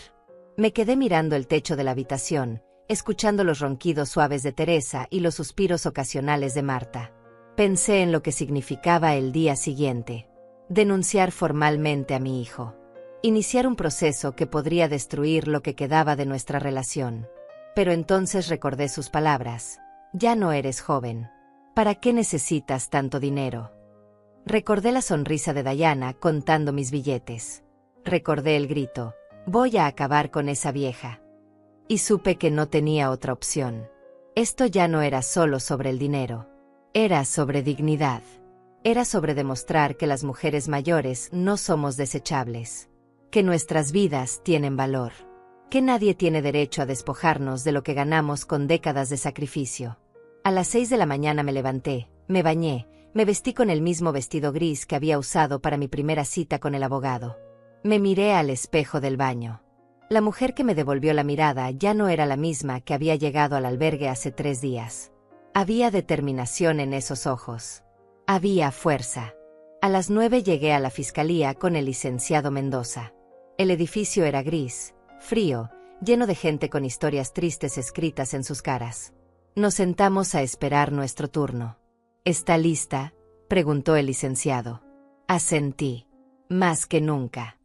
Me quedé mirando el techo de la habitación, escuchando los ronquidos suaves de Teresa y los suspiros ocasionales de Marta. Pensé en lo que significaba el día siguiente. Denunciar formalmente a mi hijo. Iniciar un proceso que podría destruir lo que quedaba de nuestra relación. Pero entonces recordé sus palabras. Ya no eres joven. ¿Para qué necesitas tanto dinero? Recordé la sonrisa de Dayana contando mis billetes. Recordé el grito: voy a acabar con esa vieja. Y supe que no tenía otra opción. Esto ya no era solo sobre el dinero. Era sobre dignidad. Era sobre demostrar que las mujeres mayores no somos desechables. Que nuestras vidas tienen valor. Que nadie tiene derecho a despojarnos de lo que ganamos con décadas de sacrificio. A las 6 de la mañana me levanté, me bañé, me vestí con el mismo vestido gris que había usado para mi primera cita con el abogado. Me miré al espejo del baño. La mujer que me devolvió la mirada ya no era la misma que había llegado al albergue hace 3 días. Había determinación en esos ojos. Había fuerza. A las 9 llegué a la fiscalía con el licenciado Mendoza. El edificio era gris, frío, lleno de gente con historias tristes escritas en sus caras. Nos sentamos a esperar nuestro turno. ¿Está lista?, preguntó el licenciado. Asentí. Más que nunca.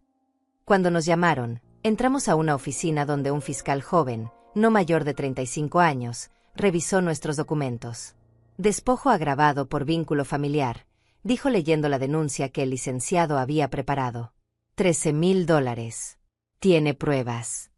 Cuando nos llamaron, entramos a una oficina donde un fiscal joven, no mayor de 35 años, revisó nuestros documentos. Despojo agravado por vínculo familiar, dijo leyendo la denuncia que el licenciado había preparado. $13,000. Tiene pruebas.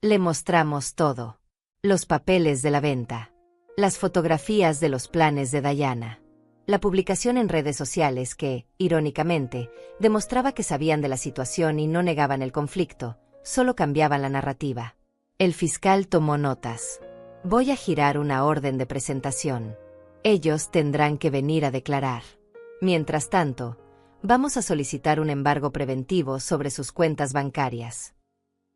Le mostramos todo. Los papeles de la venta. Las fotografías de los planes de Dayana. La publicación en redes sociales que, irónicamente, demostraba que sabían de la situación y no negaban el conflicto, solo cambiaban la narrativa. El fiscal tomó notas. Voy a girar una orden de presentación. Ellos tendrán que venir a declarar. Mientras tanto, vamos a solicitar un embargo preventivo sobre sus cuentas bancarias.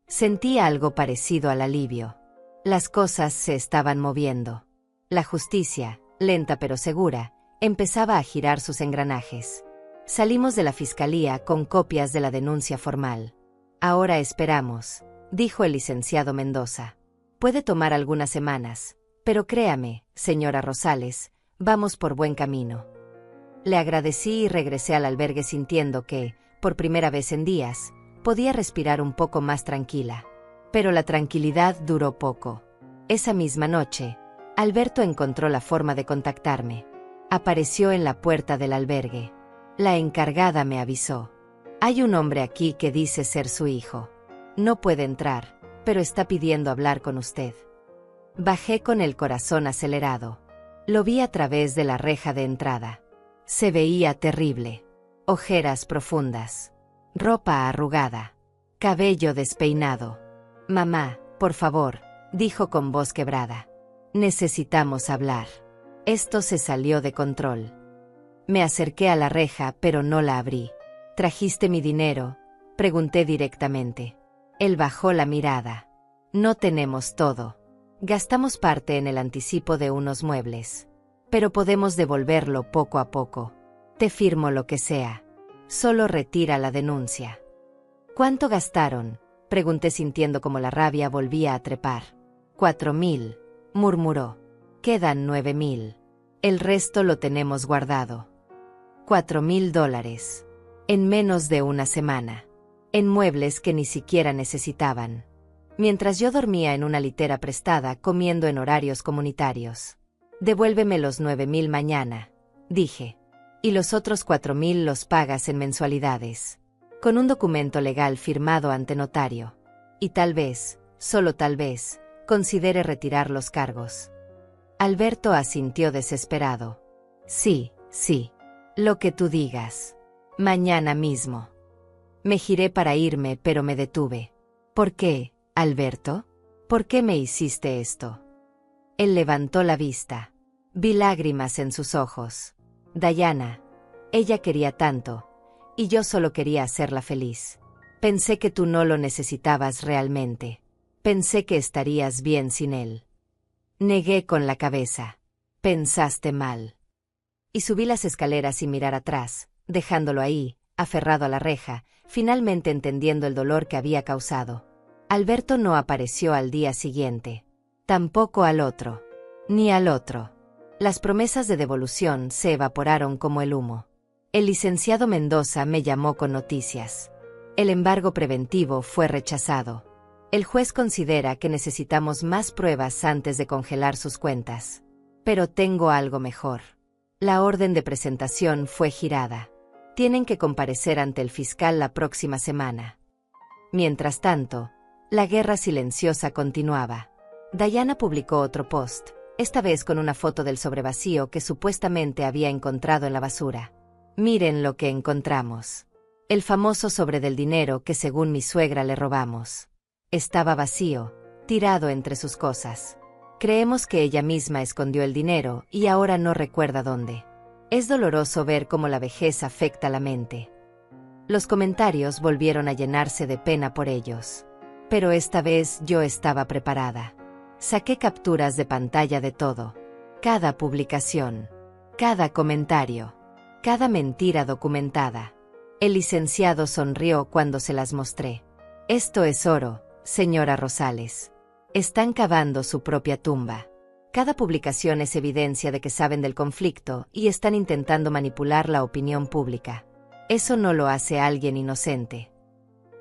Sentí algo parecido al alivio. Las cosas se estaban moviendo. La justicia, lenta pero segura, empezaba a girar sus engranajes. Salimos de la fiscalía con copias de la denuncia formal. Ahora esperamos, dijo el licenciado Mendoza. Puede tomar algunas semanas, pero créame, señora Rosales, vamos por buen camino. Le agradecí y regresé al albergue sintiendo que, por primera vez en días, podía respirar un poco más tranquila. Pero la tranquilidad duró poco. Esa misma noche, Alberto encontró la forma de contactarme. Apareció en la puerta del albergue. La encargada me avisó. Hay un hombre aquí que dice ser su hijo. No puede entrar, pero está pidiendo hablar con usted. Bajé con el corazón acelerado. Lo vi a través de la reja de entrada. Se veía terrible. Ojeras profundas. Ropa arrugada. Cabello despeinado. Mamá, por favor, dijo con voz quebrada. Necesitamos hablar. Esto se salió de control. Me acerqué a la reja, pero no la abrí. ¿Trajiste mi dinero?, pregunté directamente. Él bajó la mirada. No tenemos todo. Gastamos parte en el anticipo de unos muebles. Pero podemos devolverlo poco a poco. Te firmo lo que sea. Solo retira la denuncia. ¿Cuánto gastaron?, pregunté sintiendo como la rabia volvía a trepar. 4.000, murmuró. Quedan 9.000. El resto lo tenemos guardado. $4.000. En menos de una semana. En muebles que ni siquiera necesitaban. Mientras yo dormía en una litera prestada comiendo en horarios comunitarios. Devuélveme los 9.000 mañana, dije. Y los otros 4.000 los pagas en mensualidades. Con un documento legal firmado ante notario. Y tal vez, solo tal vez, considere retirar los cargos. Alberto asintió desesperado. Sí, sí. Lo que tú digas. Mañana mismo. Me giré para irme, pero me detuve. ¿Por qué, Alberto? ¿Por qué me hiciste esto? Él levantó la vista. Vi lágrimas en sus ojos. Diana. Ella quería tanto. Y yo solo quería hacerla feliz. Pensé que tú no lo necesitabas realmente. Pensé que estarías bien sin él. Negué con la cabeza. Pensaste mal. Y subí las escaleras sin mirar atrás, dejándolo ahí, aferrado a la reja, finalmente entendiendo el dolor que había causado. Alberto no apareció al día siguiente. Tampoco al otro. Ni al otro. Las promesas de devolución se evaporaron como el humo. El licenciado Mendoza me llamó con noticias. El embargo preventivo fue rechazado. El juez considera que necesitamos más pruebas antes de congelar sus cuentas. Pero tengo algo mejor. La orden de presentación fue girada. Tienen que comparecer ante el fiscal la próxima semana. Mientras tanto, la guerra silenciosa continuaba. Diana publicó otro post, esta vez con una foto del sobrevacío que supuestamente había encontrado en la basura. Miren lo que encontramos. El famoso sobre del dinero que según mi suegra le robamos. Estaba vacío, tirado entre sus cosas. Creemos que ella misma escondió el dinero y ahora no recuerda dónde. Es doloroso ver cómo la vejez afecta la mente. Los comentarios volvieron a llenarse de pena por ellos. Pero esta vez yo estaba preparada. Saqué capturas de pantalla de todo. Cada publicación. Cada comentario. Cada mentira documentada. El licenciado sonrió cuando se las mostré. Esto es oro, señora Rosales. Están cavando su propia tumba. Cada publicación es evidencia de que saben del conflicto y están intentando manipular la opinión pública. Eso no lo hace alguien inocente.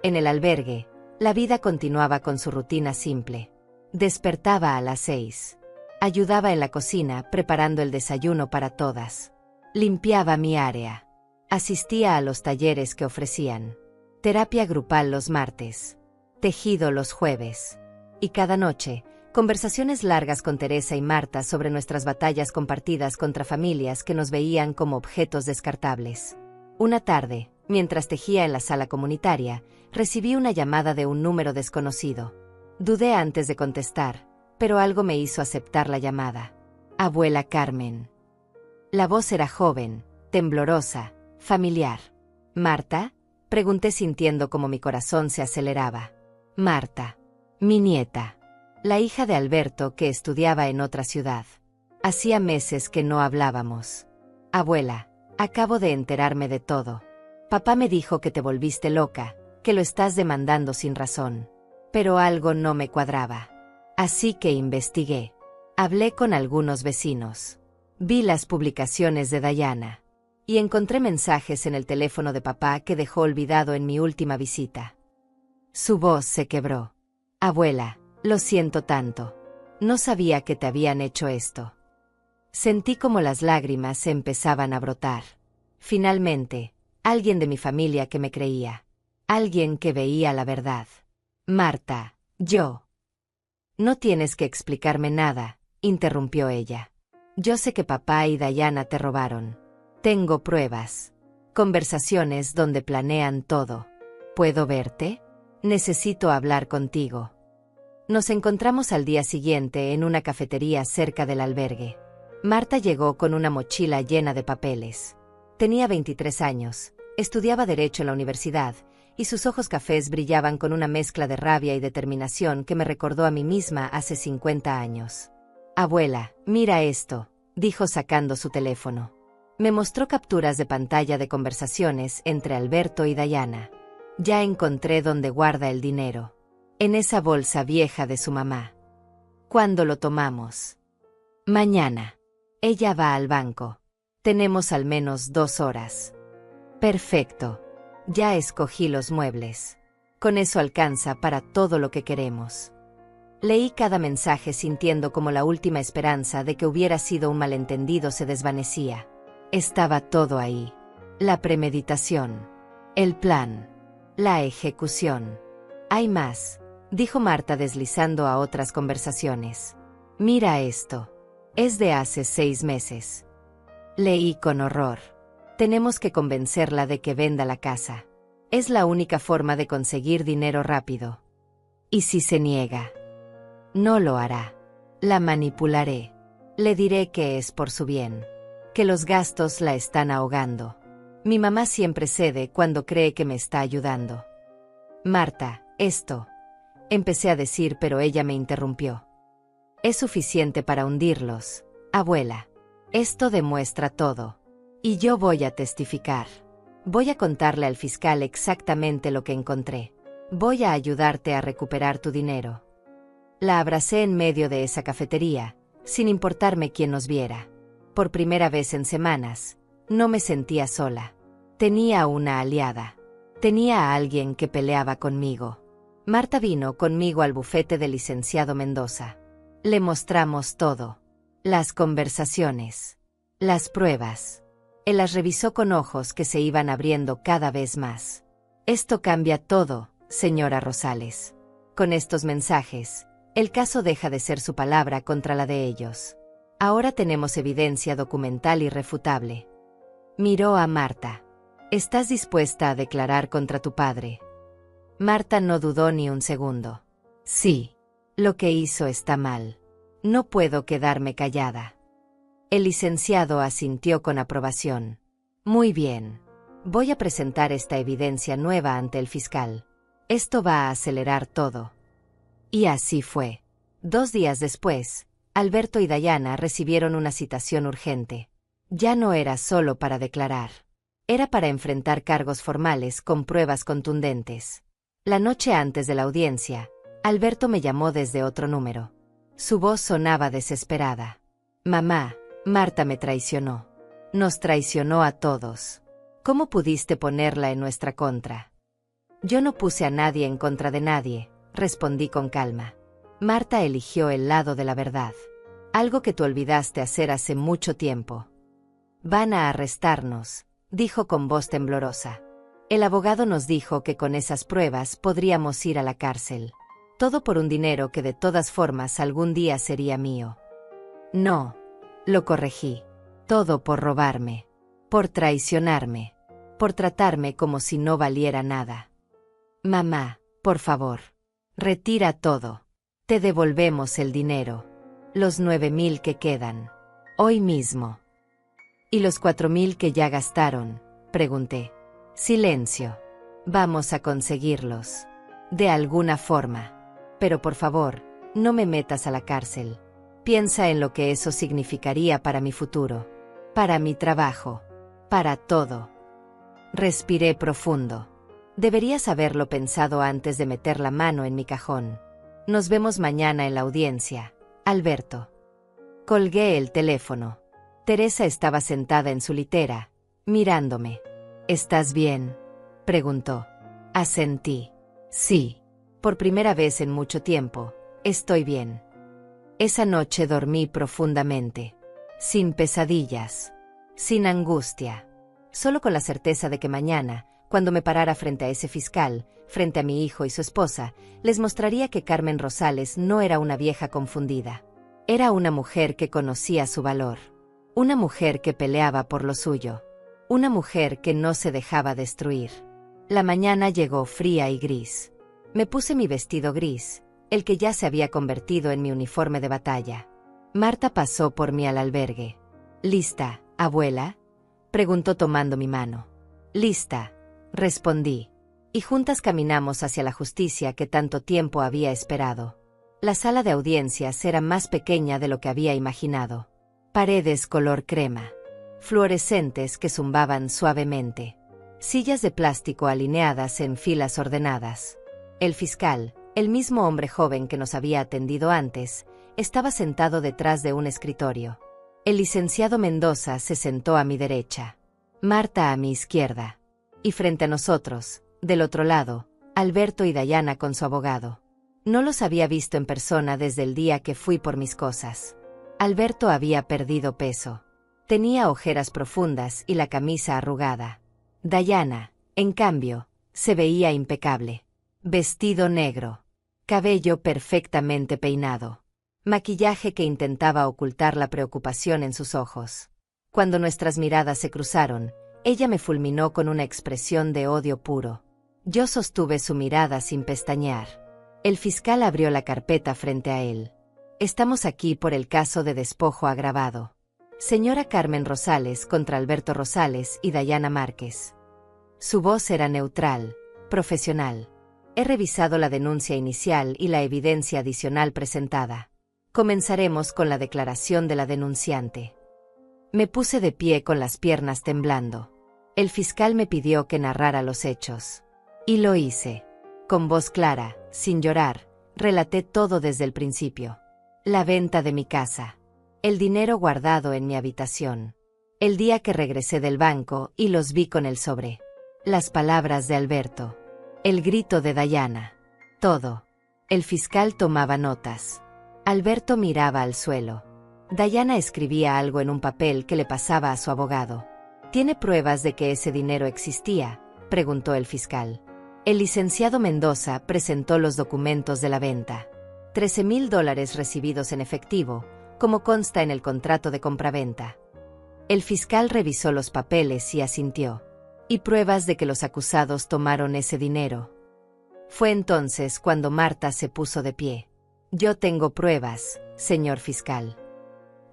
En el albergue, la vida continuaba con su rutina simple. Despertaba a las 6. Ayudaba en la cocina preparando el desayuno para todas. Limpiaba mi área. Asistía a los talleres que ofrecían. Terapia grupal los martes. Tejido los jueves. Y cada noche, conversaciones largas con Teresa y Marta sobre nuestras batallas compartidas contra familias que nos veían como objetos descartables. Una tarde, mientras tejía en la sala comunitaria, recibí una llamada de un número desconocido. Dudé antes de contestar, pero algo me hizo aceptar la llamada. Abuela Carmen. La voz era joven, temblorosa, familiar. ¿Marta?, pregunté sintiendo como mi corazón se aceleraba. Marta. Mi nieta. La hija de Alberto que estudiaba en otra ciudad. Hacía meses que no hablábamos. Abuela, acabo de enterarme de todo. Papá me dijo que te volviste loca, que lo estás demandando sin razón. Pero algo no me cuadraba. Así que investigué. Hablé con algunos vecinos. Vi las publicaciones de Diana. Y encontré mensajes en el teléfono de papá que dejó olvidado en mi última visita. Su voz se quebró. Abuela, lo siento tanto. No sabía que te habían hecho esto. Sentí como las lágrimas se empezaban a brotar. Finalmente, alguien de mi familia que me creía. Alguien que veía la verdad. Marta, yo. No tienes que explicarme nada, interrumpió ella. Yo sé que papá y Diana te robaron. Tengo pruebas. Conversaciones donde planean todo. ¿Puedo verte? Necesito hablar contigo. Nos encontramos al día siguiente en una cafetería cerca del albergue. Marta llegó con una mochila llena de papeles. Tenía 23 años, estudiaba Derecho en la universidad, y sus ojos cafés brillaban con una mezcla de rabia y determinación que me recordó a mí misma hace 50 años. Abuela, mira esto, dijo sacando su teléfono. Me mostró capturas de pantalla de conversaciones entre Alberto y Diana. Ya encontré dónde guarda el dinero. En esa bolsa vieja de su mamá. ¿Cuándo lo tomamos? Mañana. Ella va al banco. Tenemos al menos 2 horas. Perfecto. Ya escogí los muebles. Con eso alcanza para todo lo que queremos. Leí cada mensaje sintiendo como la última esperanza de que hubiera sido un malentendido se desvanecía. Estaba todo ahí. La premeditación. El plan. La ejecución. Hay más, dijo Marta deslizando a otras conversaciones. Mira esto. Es de hace 6 meses. Leí con horror. Tenemos que convencerla de que venda la casa. Es la única forma de conseguir dinero rápido. ¿Y si se niega? No lo hará. La manipularé. Le diré que es por su bien. Que los gastos la están ahogando. Mi mamá siempre cede cuando cree que me está ayudando. Marta, esto. Empecé a decir, pero ella me interrumpió. Es suficiente para hundirlos, abuela. Esto demuestra todo. Y yo voy a testificar. Voy a contarle al fiscal exactamente lo que encontré. Voy a ayudarte a recuperar tu dinero. La abracé en medio de esa cafetería, sin importarme quién nos viera. Por primera vez en semanas, no me sentía sola. Tenía una aliada. Tenía a alguien que peleaba conmigo. Marta vino conmigo al bufete del licenciado Mendoza. Le mostramos todo. Las conversaciones. Las pruebas. Él las revisó con ojos que se iban abriendo cada vez más. Esto cambia todo, señora Rosales. Con estos mensajes, el caso deja de ser su palabra contra la de ellos. Ahora tenemos evidencia documental irrefutable. Miró a Marta. ¿Estás dispuesta a declarar contra tu padre? Marta no dudó ni un segundo. Sí. Lo que hizo está mal. No puedo quedarme callada. El licenciado asintió con aprobación. Muy bien. Voy a presentar esta evidencia nueva ante el fiscal. Esto va a acelerar todo. Y así fue. 2 días después, Alberto y Diana recibieron una citación urgente. Ya no era solo para declarar. Era para enfrentar cargos formales con pruebas contundentes. La noche antes de la audiencia, Alberto me llamó desde otro número. Su voz sonaba desesperada. Mamá, Marta me traicionó. Nos traicionó a todos. ¿Cómo pudiste ponerla en nuestra contra? Yo no puse a nadie en contra de nadie, respondí con calma. Marta eligió el lado de la verdad. Algo que tú olvidaste hacer hace mucho tiempo. Van a arrestarnos, dijo con voz temblorosa. El abogado nos dijo que con esas pruebas podríamos ir a la cárcel. Todo por un dinero que de todas formas algún día sería mío. No, lo corregí. Todo por robarme. Por traicionarme. Por tratarme como si no valiera nada. Mamá, por favor. Retira todo. Te devolvemos el dinero. Los 9.000 que quedan. Hoy mismo. ¿Y los 4.000 que ya gastaron? Pregunté. Silencio. Vamos a conseguirlos. De alguna forma. Pero por favor, no me metas a la cárcel. Piensa en lo que eso significaría para mi futuro. Para mi trabajo. Para todo. Respiré profundo. Deberías haberlo pensado antes de meter la mano en mi cajón. Nos vemos mañana en la audiencia, Alberto. Colgué el teléfono. Teresa estaba sentada en su litera, mirándome. ¿Estás bien?, preguntó. Asentí. Sí. Por primera vez en mucho tiempo, estoy bien. Esa noche dormí profundamente. Sin pesadillas. Sin angustia. Solo con la certeza de que mañana, cuando me parara frente a ese fiscal, frente a mi hijo y su esposa, les mostraría que Carmen Rosales no era una vieja confundida. Era una mujer que conocía su valor. Una mujer que peleaba por lo suyo. Una mujer que no se dejaba destruir. La mañana llegó fría y gris. Me puse mi vestido gris, el que ya se había convertido en mi uniforme de batalla. Marta pasó por mí al albergue. ¿Lista, abuela?, preguntó tomando mi mano. Lista, respondí. Y juntas caminamos hacia la justicia que tanto tiempo había esperado. La sala de audiencias era más pequeña de lo que había imaginado. Paredes color crema. Fluorescentes que zumbaban suavemente. Sillas de plástico alineadas en filas ordenadas. El fiscal, el mismo hombre joven que nos había atendido antes, estaba sentado detrás de un escritorio. El licenciado Mendoza se sentó a mi derecha. Marta a mi izquierda. Y frente a nosotros, del otro lado, Alberto y Dayana con su abogado. No los había visto en persona desde el día que fui por mis cosas. Alberto había perdido peso. Tenía ojeras profundas y la camisa arrugada. Dayana, en cambio, se veía impecable. Vestido negro. Cabello perfectamente peinado. Maquillaje que intentaba ocultar la preocupación en sus ojos. Cuando nuestras miradas se cruzaron, ella me fulminó con una expresión de odio puro. Yo sostuve su mirada sin pestañear. El fiscal abrió la carpeta frente a él. Estamos aquí por el caso de despojo agravado. Señora Carmen Rosales contra Alberto Rosales y Dayana Márquez. Su voz era neutral, profesional. He revisado la denuncia inicial y la evidencia adicional presentada. Comenzaremos con la declaración de la denunciante. Me puse de pie con las piernas temblando. El fiscal me pidió que narrara los hechos. Y lo hice. Con voz clara, sin llorar, relaté todo desde el principio. La venta de mi casa. El dinero guardado en mi habitación. El día que regresé del banco y los vi con el sobre. Las palabras de Alberto. El grito de Dayana. Todo. El fiscal tomaba notas. Alberto miraba al suelo. Dayana escribía algo en un papel que le pasaba a su abogado. ¿Tiene pruebas de que ese dinero existía?, preguntó el fiscal. El licenciado Mendoza presentó los documentos de la venta. $13,000 recibidos en efectivo, como consta en el contrato de compraventa. El fiscal revisó los papeles y asintió. ¿Y pruebas de que los acusados tomaron ese dinero? Fue entonces cuando Marta se puso de pie. Yo tengo pruebas, señor fiscal.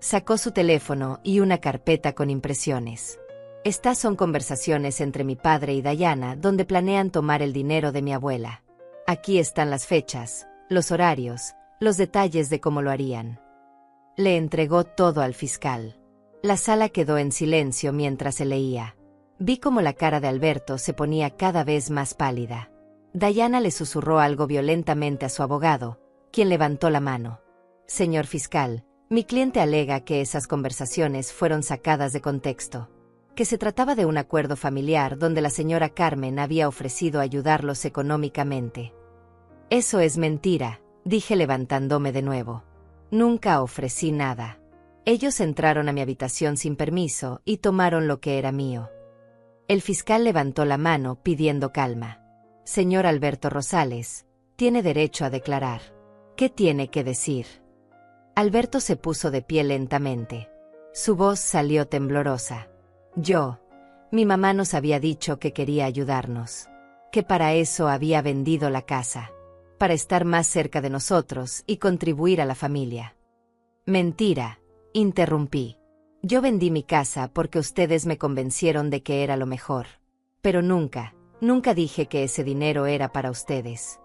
Sacó su teléfono y una carpeta con impresiones. Estas son conversaciones entre mi padre y Dayana donde planean tomar el dinero de mi abuela. Aquí están las fechas, los horarios, los detalles de cómo lo harían. Le entregó todo al fiscal. La sala quedó en silencio mientras se leía. Vi cómo la cara de Alberto se ponía cada vez más pálida. Dayana le susurró algo violentamente a su abogado, quien levantó la mano. Señor fiscal, mi cliente alega que esas conversaciones fueron sacadas de contexto. Que se trataba de un acuerdo familiar donde la señora Carmen había ofrecido ayudarlos económicamente. Eso es mentira, dije levantándome de nuevo. Nunca ofrecí nada. Ellos entraron a mi habitación sin permiso y tomaron lo que era mío. El fiscal levantó la mano pidiendo calma. Señor Alberto Rosales, tiene derecho a declarar. ¿Qué tiene que decir? Alberto se puso de pie lentamente. Su voz salió temblorosa. Mi mamá nos había dicho que quería ayudarnos. Que para eso había vendido la casa. Para estar más cerca de nosotros y contribuir a la familia. Mentira, interrumpí. Yo vendí mi casa porque ustedes me convencieron de que era lo mejor. Pero nunca dije que ese dinero era para ustedes.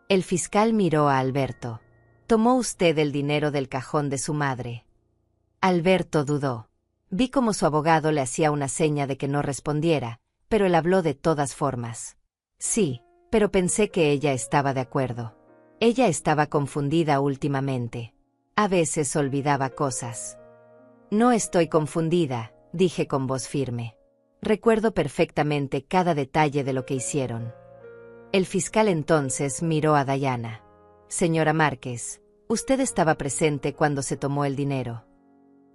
El fiscal miró a Alberto. ¿Tomó usted el dinero del cajón de su madre? Alberto dudó. Vi cómo su abogado le hacía una seña de que no respondiera, pero él habló de todas formas. Sí, pero pensé que ella estaba de acuerdo. Ella estaba confundida últimamente. A veces olvidaba cosas. No estoy confundida, dije con voz firme. Recuerdo perfectamente cada detalle de lo que hicieron. El fiscal entonces miró a Diana. Señora Márquez, usted estaba presente cuando se tomó el dinero.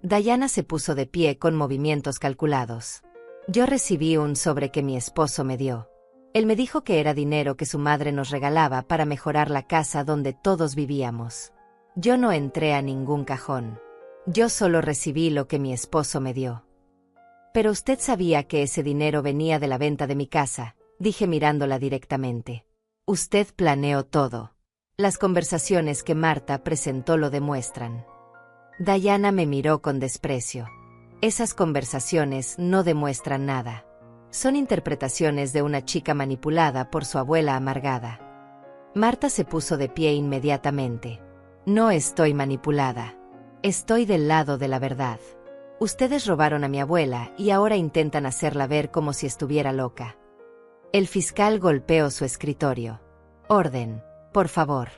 Diana se puso de pie con movimientos calculados. Yo recibí un sobre que mi esposo me dio. Él me dijo que era dinero que su madre nos regalaba para mejorar la casa donde todos vivíamos. Yo no entré a ningún cajón. Yo solo recibí lo que mi esposo me dio. Pero usted sabía que ese dinero venía de la venta de mi casa, dije mirándola directamente. Usted planeó todo. Las conversaciones que Marta presentó lo demuestran. Diana me miró con desprecio. Esas conversaciones no demuestran nada. Son interpretaciones de una chica manipulada por su abuela amargada. Marta se puso de pie inmediatamente. No estoy manipulada. Estoy del lado de la verdad. Ustedes robaron a mi abuela y ahora intentan hacerla ver como si estuviera loca. El fiscal golpeó su escritorio. Orden, por favor.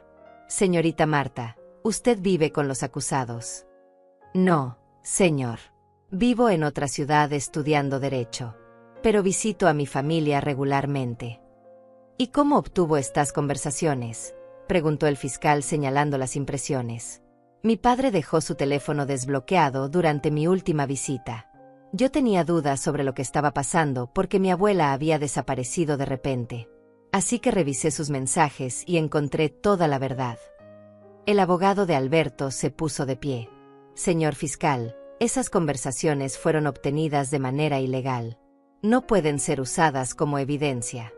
Señorita Marta, usted vive con los acusados. No, señor. Vivo en otra ciudad estudiando Derecho. Pero visito a mi familia regularmente. ¿Y cómo obtuvo estas conversaciones?, preguntó el fiscal señalando las impresiones. Mi padre dejó su teléfono desbloqueado durante mi última visita. Yo tenía dudas sobre lo que estaba pasando porque mi abuela había desaparecido de repente. Así que revisé sus mensajes y encontré toda la verdad. El abogado de Alberto se puso de pie. Señor fiscal, esas conversaciones fueron obtenidas de manera ilegal. No pueden ser usadas como evidencia.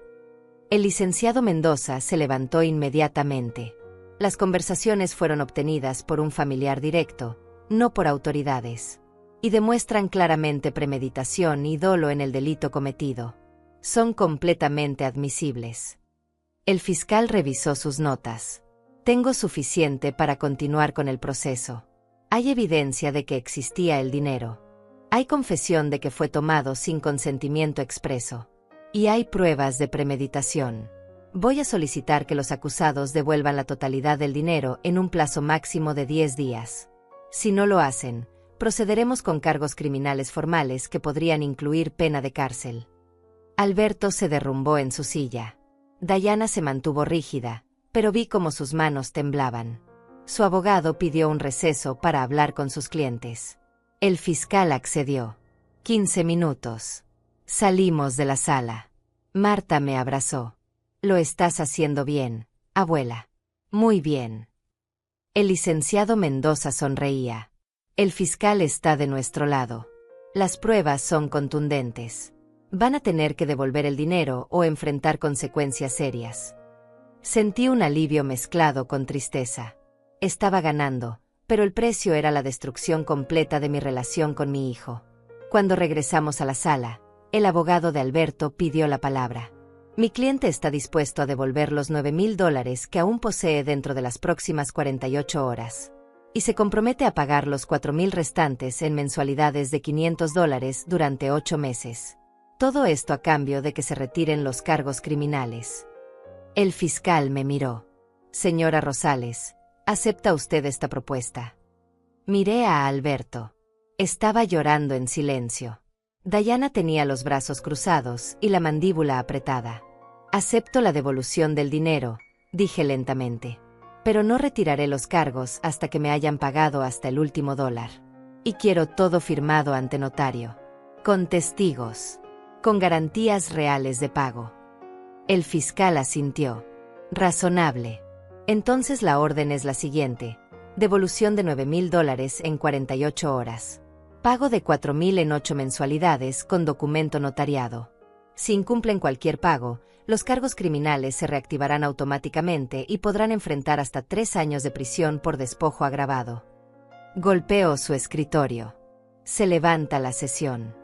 El licenciado Mendoza se levantó inmediatamente. Las conversaciones fueron obtenidas por un familiar directo, no por autoridades. Y demuestran claramente premeditación y dolo en el delito cometido. Son completamente admisibles. El fiscal revisó sus notas. Tengo suficiente para continuar con el proceso. Hay evidencia de que existía el dinero. Hay confesión de que fue tomado sin consentimiento expreso. Y hay pruebas de premeditación. Voy a solicitar que los acusados devuelvan la totalidad del dinero en un plazo máximo de 10 días. Si no lo hacen, procederemos con cargos criminales formales que podrían incluir pena de cárcel. Alberto se derrumbó en su silla. Diana se mantuvo rígida, pero vi cómo sus manos temblaban. Su abogado pidió un receso para hablar con sus clientes. El fiscal accedió. 15 minutos. Salimos de la sala. Marta me abrazó. Lo estás haciendo bien, abuela. Muy bien. El licenciado Mendoza sonreía. El fiscal está de nuestro lado. Las pruebas son contundentes. Van a tener que devolver el dinero o enfrentar consecuencias serias. Sentí un alivio mezclado con tristeza. Estaba ganando, pero el precio era la destrucción completa de mi relación con mi hijo. Cuando regresamos a la sala, el abogado de Alberto pidió la palabra. Mi cliente está dispuesto a devolver los $9,000 que aún posee dentro de las próximas 48 horas. Y se compromete a pagar los $4,000 restantes en mensualidades de $500 durante 8 meses. Todo esto a cambio de que se retiren los cargos criminales. El fiscal me miró. Señora Rosales, ¿acepta usted esta propuesta? Miré a Alberto. Estaba llorando en silencio. Diana tenía los brazos cruzados y la mandíbula apretada. Acepto la devolución del dinero, dije lentamente. Pero no retiraré los cargos hasta que me hayan pagado hasta el último dólar. Y quiero todo firmado ante notario. Con testigos. Con garantías reales de pago. El fiscal asintió. Razonable. Entonces la orden es la siguiente. Devolución de $9,000 en 48 horas. Pago de $4,000 en 8 mensualidades con documento notariado. Si incumplen cualquier pago, los cargos criminales se reactivarán automáticamente y podrán enfrentar hasta 3 años de prisión por despojo agravado. Golpeó su escritorio. Se levanta la sesión.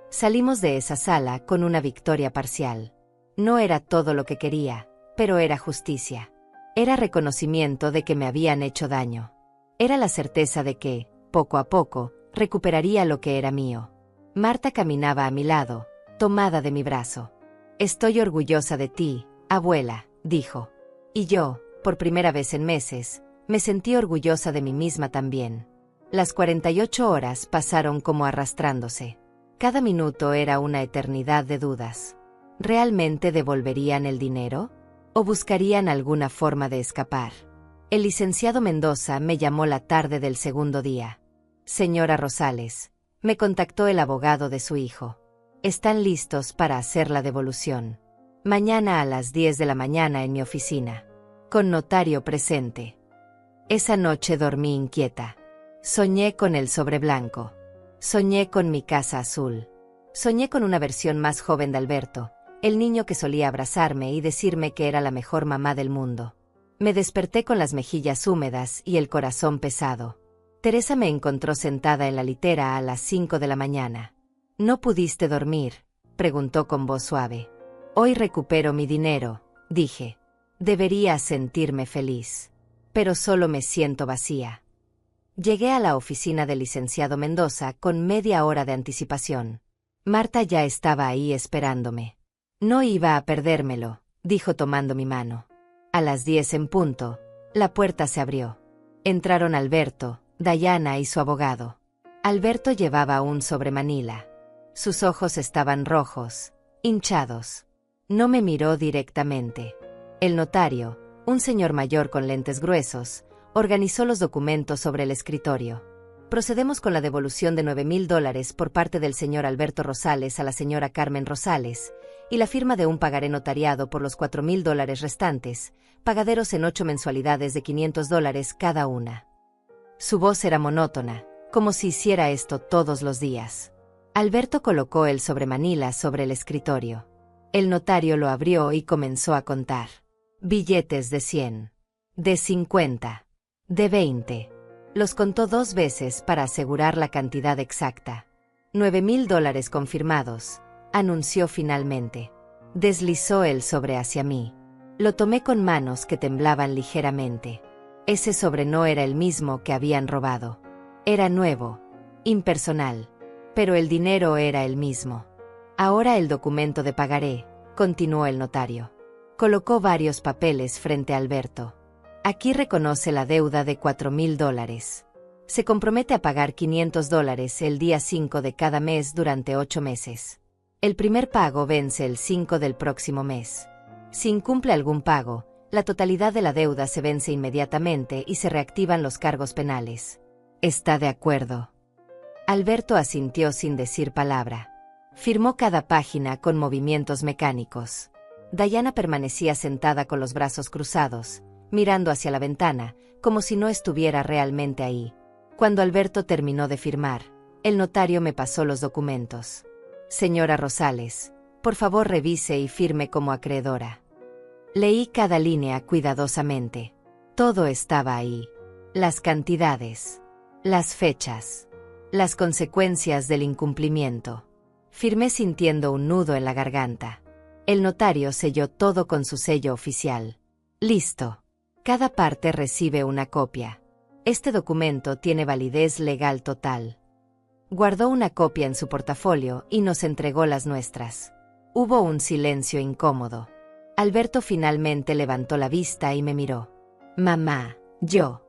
Salimos de esa sala con una victoria parcial. No era todo lo que quería, pero era justicia. Era reconocimiento de que me habían hecho daño. Era la certeza de que, poco a poco, recuperaría lo que era mío. Marta caminaba a mi lado, tomada de mi brazo. Estoy orgullosa de ti, abuela, dijo. Y yo, por primera vez en meses, me sentí orgullosa de mí misma también. Las 48 horas pasaron como arrastrándose. Cada minuto era una eternidad de dudas. ¿Realmente devolverían el dinero? ¿O buscarían alguna forma de escapar? El licenciado Mendoza me llamó la tarde del segundo día. Señora Rosales, me contactó el abogado de su hijo. Están listos para hacer la devolución. Mañana a las 10 de la mañana en mi oficina. Con notario presente. Esa noche dormí inquieta. Soñé con el sobre blanco. Soñé con mi casa azul. Soñé con una versión más joven de Alberto, el niño que solía abrazarme y decirme que era la mejor mamá del mundo. Me desperté con las mejillas húmedas y el corazón pesado. Teresa me encontró sentada en la litera a las 5 de la mañana. ¿No pudiste dormir?, preguntó con voz suave. Hoy recupero mi dinero, dije. Debería sentirme feliz. Pero solo me siento vacía. Llegué a la oficina del licenciado Mendoza con media hora de anticipación. Marta ya estaba ahí esperándome. No iba a perdérmelo, dijo tomando mi mano. A las 10 en punto, la puerta se abrió. Entraron Alberto, Dayana y su abogado. Alberto llevaba un sobre Manila. Sus ojos estaban rojos, hinchados. No me miró directamente. El notario, un señor mayor con lentes gruesos, organizó los documentos sobre el escritorio. Procedemos con la devolución de $9,000 por parte del señor Alberto Rosales a la señora Carmen Rosales, y la firma de un pagaré notariado por los $4,000 restantes, pagaderos en 8 mensualidades de $500 cada una. Su voz era monótona, como si hiciera esto todos los días. Alberto colocó el sobre Manila sobre el escritorio. El notario lo abrió y comenzó a contar. Billetes de 100, de 50, de 20. Los contó 2 veces para asegurar la cantidad exacta. $9,000 confirmados, anunció finalmente. Deslizó el sobre hacia mí. Lo tomé con manos que temblaban ligeramente. Ese sobre no era el mismo que habían robado. Era nuevo, impersonal, pero el dinero era el mismo. Ahora el documento de pagaré, continuó el notario. Colocó varios papeles frente a Alberto. Aquí reconoce la deuda de $4,000. Se compromete a pagar $500 el día 5 de cada mes durante 8 meses. El primer pago vence el 5 del próximo mes. Si incumple algún pago, la totalidad de la deuda se vence inmediatamente y se reactivan los cargos penales. ¿Está de acuerdo? Alberto asintió sin decir palabra. Firmó cada página con movimientos mecánicos. Dayana permanecía sentada con los brazos cruzados, mirando hacia la ventana, como si no estuviera realmente ahí. Cuando Alberto terminó de firmar, el notario me pasó los documentos. Señora Rosales, por favor revise y firme como acreedora. Leí cada línea cuidadosamente. Todo estaba ahí. Las cantidades, las fechas, las consecuencias del incumplimiento. Firmé sintiendo un nudo en la garganta. El notario selló todo con su sello oficial. Listo. Cada parte recibe una copia. Este documento tiene validez legal total. Guardó una copia en su portafolio y nos entregó las nuestras. Hubo un silencio incómodo. Alberto finalmente levantó la vista y me miró. Mamá, yo.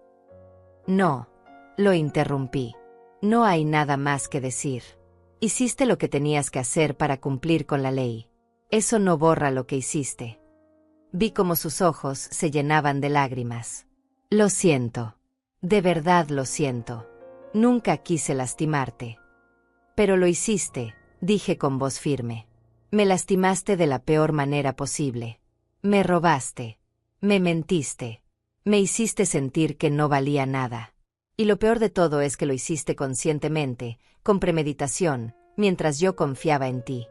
No, lo interrumpí. No hay nada más que decir. Hiciste lo que tenías que hacer para cumplir con la ley. Eso no borra lo que hiciste. Vi cómo sus ojos se llenaban de lágrimas. Lo siento. De verdad lo siento. Nunca quise lastimarte. Pero lo hiciste, dije con voz firme. Me lastimaste de la peor manera posible. Me robaste. Me mentiste. Me hiciste sentir que no valía nada. Y lo peor de todo es que lo hiciste conscientemente, con premeditación, mientras yo confiaba en ti.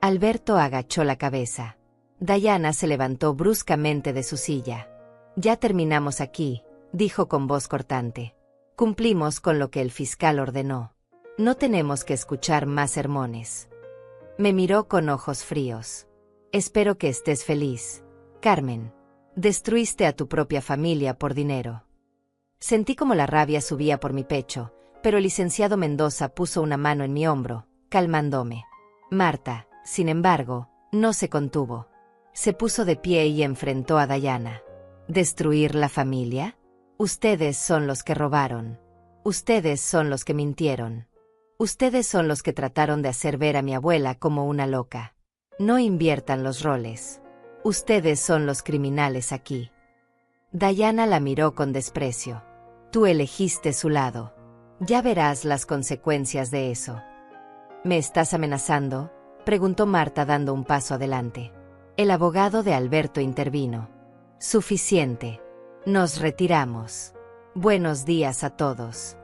Alberto agachó la cabeza. Dayana se levantó bruscamente de su silla. Ya terminamos aquí, dijo con voz cortante. Cumplimos con lo que el fiscal ordenó. No tenemos que escuchar más sermones. Me miró con ojos fríos. Espero que estés feliz, Carmen. Destruiste a tu propia familia por dinero. Sentí como la rabia subía por mi pecho, pero el licenciado Mendoza puso una mano en mi hombro, calmándome. Marta, sin embargo, no se contuvo. Se puso de pie y enfrentó a Dayana. ¿Destruir la familia? Ustedes son los que robaron. Ustedes son los que mintieron. Ustedes son los que trataron de hacer ver a mi abuela como una loca. No inviertan los roles. Ustedes son los criminales aquí. Diana la miró con desprecio. Tú elegiste su lado. Ya verás las consecuencias de eso. ¿Me estás amenazando?, preguntó Marta dando un paso adelante. El abogado de Alberto intervino. Suficiente. Nos retiramos. Buenos días a todos.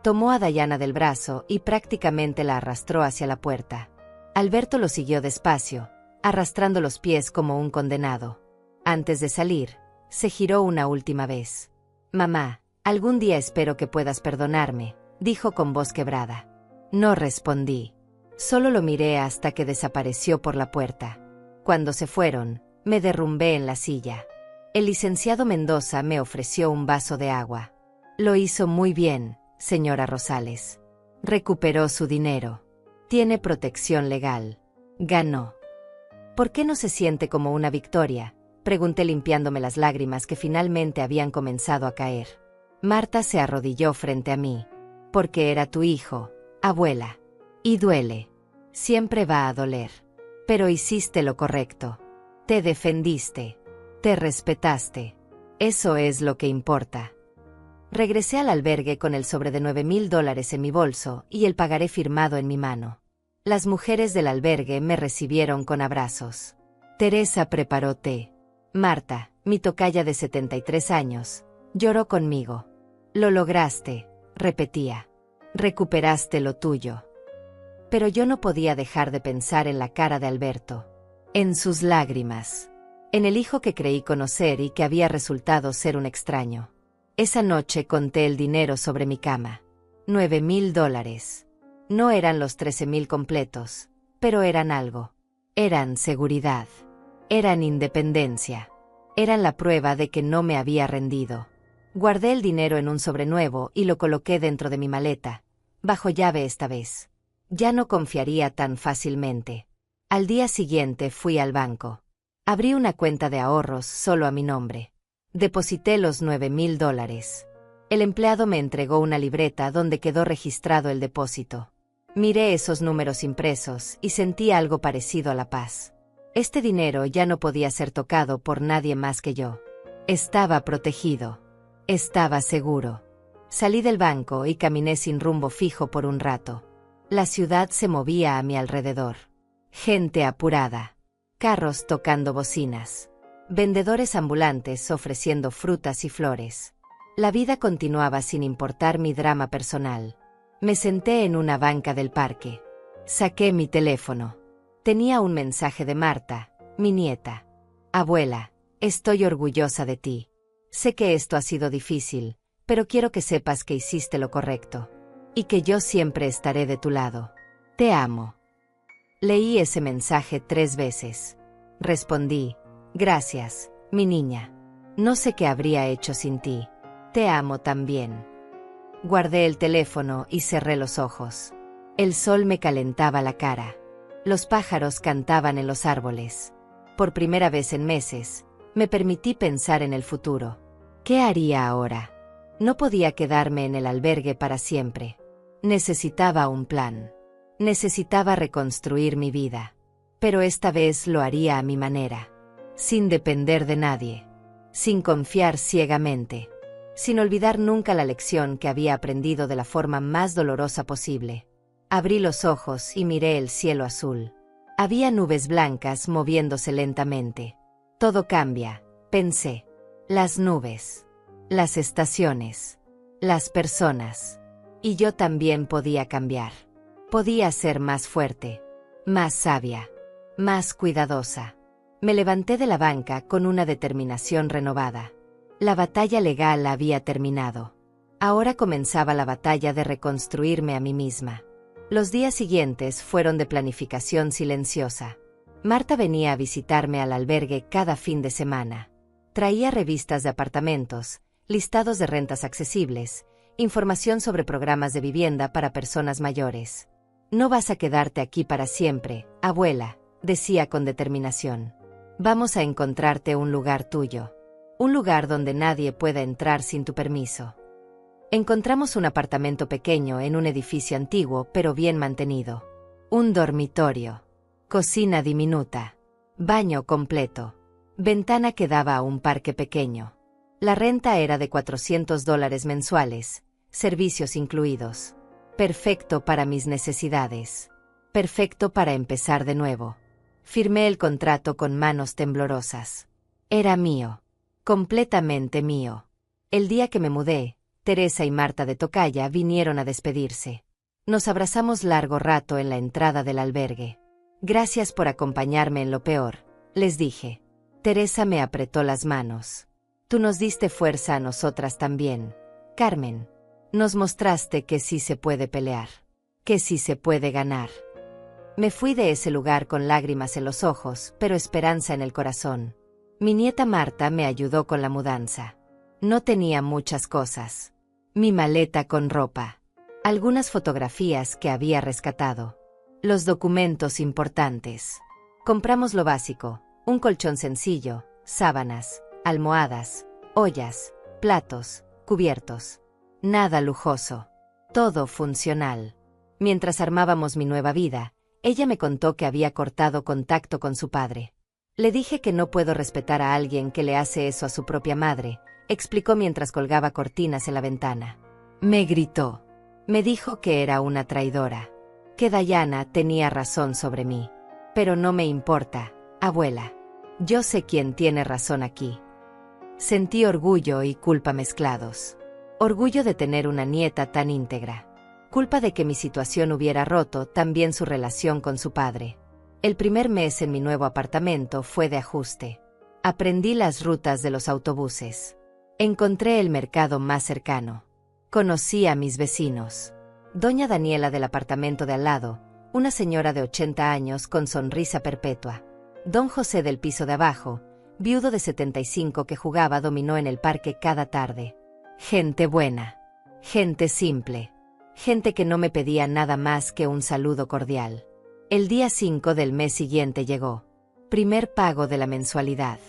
Tomó a Diana del brazo y prácticamente la arrastró hacia la puerta. Alberto lo siguió despacio, arrastrando los pies como un condenado. Antes de salir, se giró una última vez. Mamá, algún día espero que puedas perdonarme, dijo con voz quebrada. No respondí. Solo lo miré hasta que desapareció por la puerta. Cuando se fueron, me derrumbé en la silla. El licenciado Mendoza me ofreció un vaso de agua. Lo hizo muy bien, señora Rosales. Recuperó su dinero. Tiene protección legal. Ganó. ¿Por qué no se siente como una victoria?, pregunté limpiándome las lágrimas que finalmente habían comenzado a caer. Marta se arrodilló frente a mí. Porque era tu hijo, abuela. Y duele. Siempre va a doler. Pero hiciste lo correcto. Te defendiste. Te respetaste. Eso es lo que importa. Regresé al albergue con el sobre de $9,000 en mi bolso y el pagaré firmado en mi mano. Las mujeres del albergue me recibieron con abrazos. Teresa preparó té. Marta, mi tocaya de 73 años, lloró conmigo. Lo lograste, repetía. Recuperaste lo tuyo. Pero yo no podía dejar de pensar en la cara de Alberto. En sus lágrimas. En el hijo que creí conocer y que había resultado ser un extraño. Esa noche conté el dinero sobre mi cama. $9,000. No eran los 13,000 completos, pero eran algo. Eran seguridad. Eran independencia. Eran la prueba de que no me había rendido. Guardé el dinero en un sobre nuevo y lo coloqué dentro de mi maleta, bajo llave esta vez. Ya no confiaría tan fácilmente. Al día siguiente fui al banco. Abrí una cuenta de ahorros solo a mi nombre. Deposité los $9,000. El empleado me entregó una libreta donde quedó registrado el depósito. Miré esos números impresos y sentí algo parecido a la paz. Este dinero ya no podía ser tocado por nadie más que yo. Estaba protegido. Estaba seguro. Salí del banco y caminé sin rumbo fijo por un rato. La ciudad se movía a mi alrededor. Gente apurada. Carros tocando bocinas. Vendedores ambulantes ofreciendo frutas y flores. La vida continuaba sin importar mi drama personal. Me senté en una banca del parque. Saqué mi teléfono. Tenía un mensaje de Marta, mi nieta. Abuela, estoy orgullosa de ti. Sé que esto ha sido difícil, pero quiero que sepas que hiciste lo correcto. Y que yo siempre estaré de tu lado. Te amo. Leí ese mensaje 3 veces. Respondí, gracias, mi niña. No sé qué habría hecho sin ti. Te amo también. Guardé el teléfono y cerré los ojos. El sol me calentaba la cara. Los pájaros cantaban en los árboles. Por primera vez en meses, me permití pensar en el futuro. ¿Qué haría ahora? No podía quedarme en el albergue para siempre. Necesitaba un plan. Necesitaba reconstruir mi vida. Pero esta vez lo haría a mi manera. Sin depender de nadie. Sin confiar ciegamente. Sin olvidar nunca la lección que había aprendido de la forma más dolorosa posible. Abrí los ojos y miré el cielo azul. Había nubes blancas moviéndose lentamente. Todo cambia, pensé. Las nubes. Las estaciones. Las personas. Y yo también podía cambiar. Podía ser más fuerte. Más sabia. Más cuidadosa. Me levanté de la banca con una determinación renovada. La batalla legal había terminado. Ahora comenzaba la batalla de reconstruirme a mí misma. Los días siguientes fueron de planificación silenciosa. Marta venía a visitarme al albergue cada fin de semana. Traía revistas de apartamentos, listados de rentas accesibles, información sobre programas de vivienda para personas mayores. No vas a quedarte aquí para siempre, abuela, decía con determinación. Vamos a encontrarte un lugar tuyo. Un lugar donde nadie pueda entrar sin tu permiso. Encontramos un apartamento pequeño en un edificio antiguo pero bien mantenido. Un dormitorio. Cocina diminuta. Baño completo. Ventana que daba a un parque pequeño. La renta era de $400 mensuales, servicios incluidos. Perfecto para mis necesidades. Perfecto para empezar de nuevo. Firmé el contrato con manos temblorosas. Era mío. Completamente mío. El día que me mudé, Teresa y Marta de Tocaya vinieron a despedirse. Nos abrazamos largo rato en la entrada del albergue. Gracias por acompañarme en lo peor, les dije. Teresa me apretó las manos. Tú nos diste fuerza a nosotras también, Carmen. Nos mostraste que sí se puede pelear, que sí se puede ganar. Me fui de ese lugar con lágrimas en los ojos, pero esperanza en el corazón. Mi nieta Marta me ayudó con la mudanza. No tenía muchas cosas. Mi maleta con ropa. Algunas fotografías que había rescatado. Los documentos importantes. Compramos lo básico, un colchón sencillo, sábanas, almohadas, ollas, platos, cubiertos. Nada lujoso. Todo funcional. Mientras armábamos mi nueva vida, ella me contó que había cortado contacto con su padre. Le dije que no puedo respetar a alguien que le hace eso a su propia madre, explicó mientras colgaba cortinas en la ventana. Me gritó. Me dijo que era una traidora. Que Dayana tenía razón sobre mí. Pero no me importa, abuela. Yo sé quién tiene razón aquí. Sentí orgullo y culpa mezclados. Orgullo de tener una nieta tan íntegra. Culpa de que mi situación hubiera roto también su relación con su padre. El primer mes en mi nuevo apartamento fue de ajuste. Aprendí las rutas de los autobuses. Encontré el mercado más cercano. Conocí a mis vecinos. Doña Daniela del apartamento de al lado, una señora de 80 años con sonrisa perpetua. Don José del piso de abajo, viudo de 75 que jugaba dominó en el parque cada tarde. Gente buena. Gente simple. Gente que no me pedía nada más que un saludo cordial. El día 5 del mes siguiente llegó. Primer pago de la mensualidad.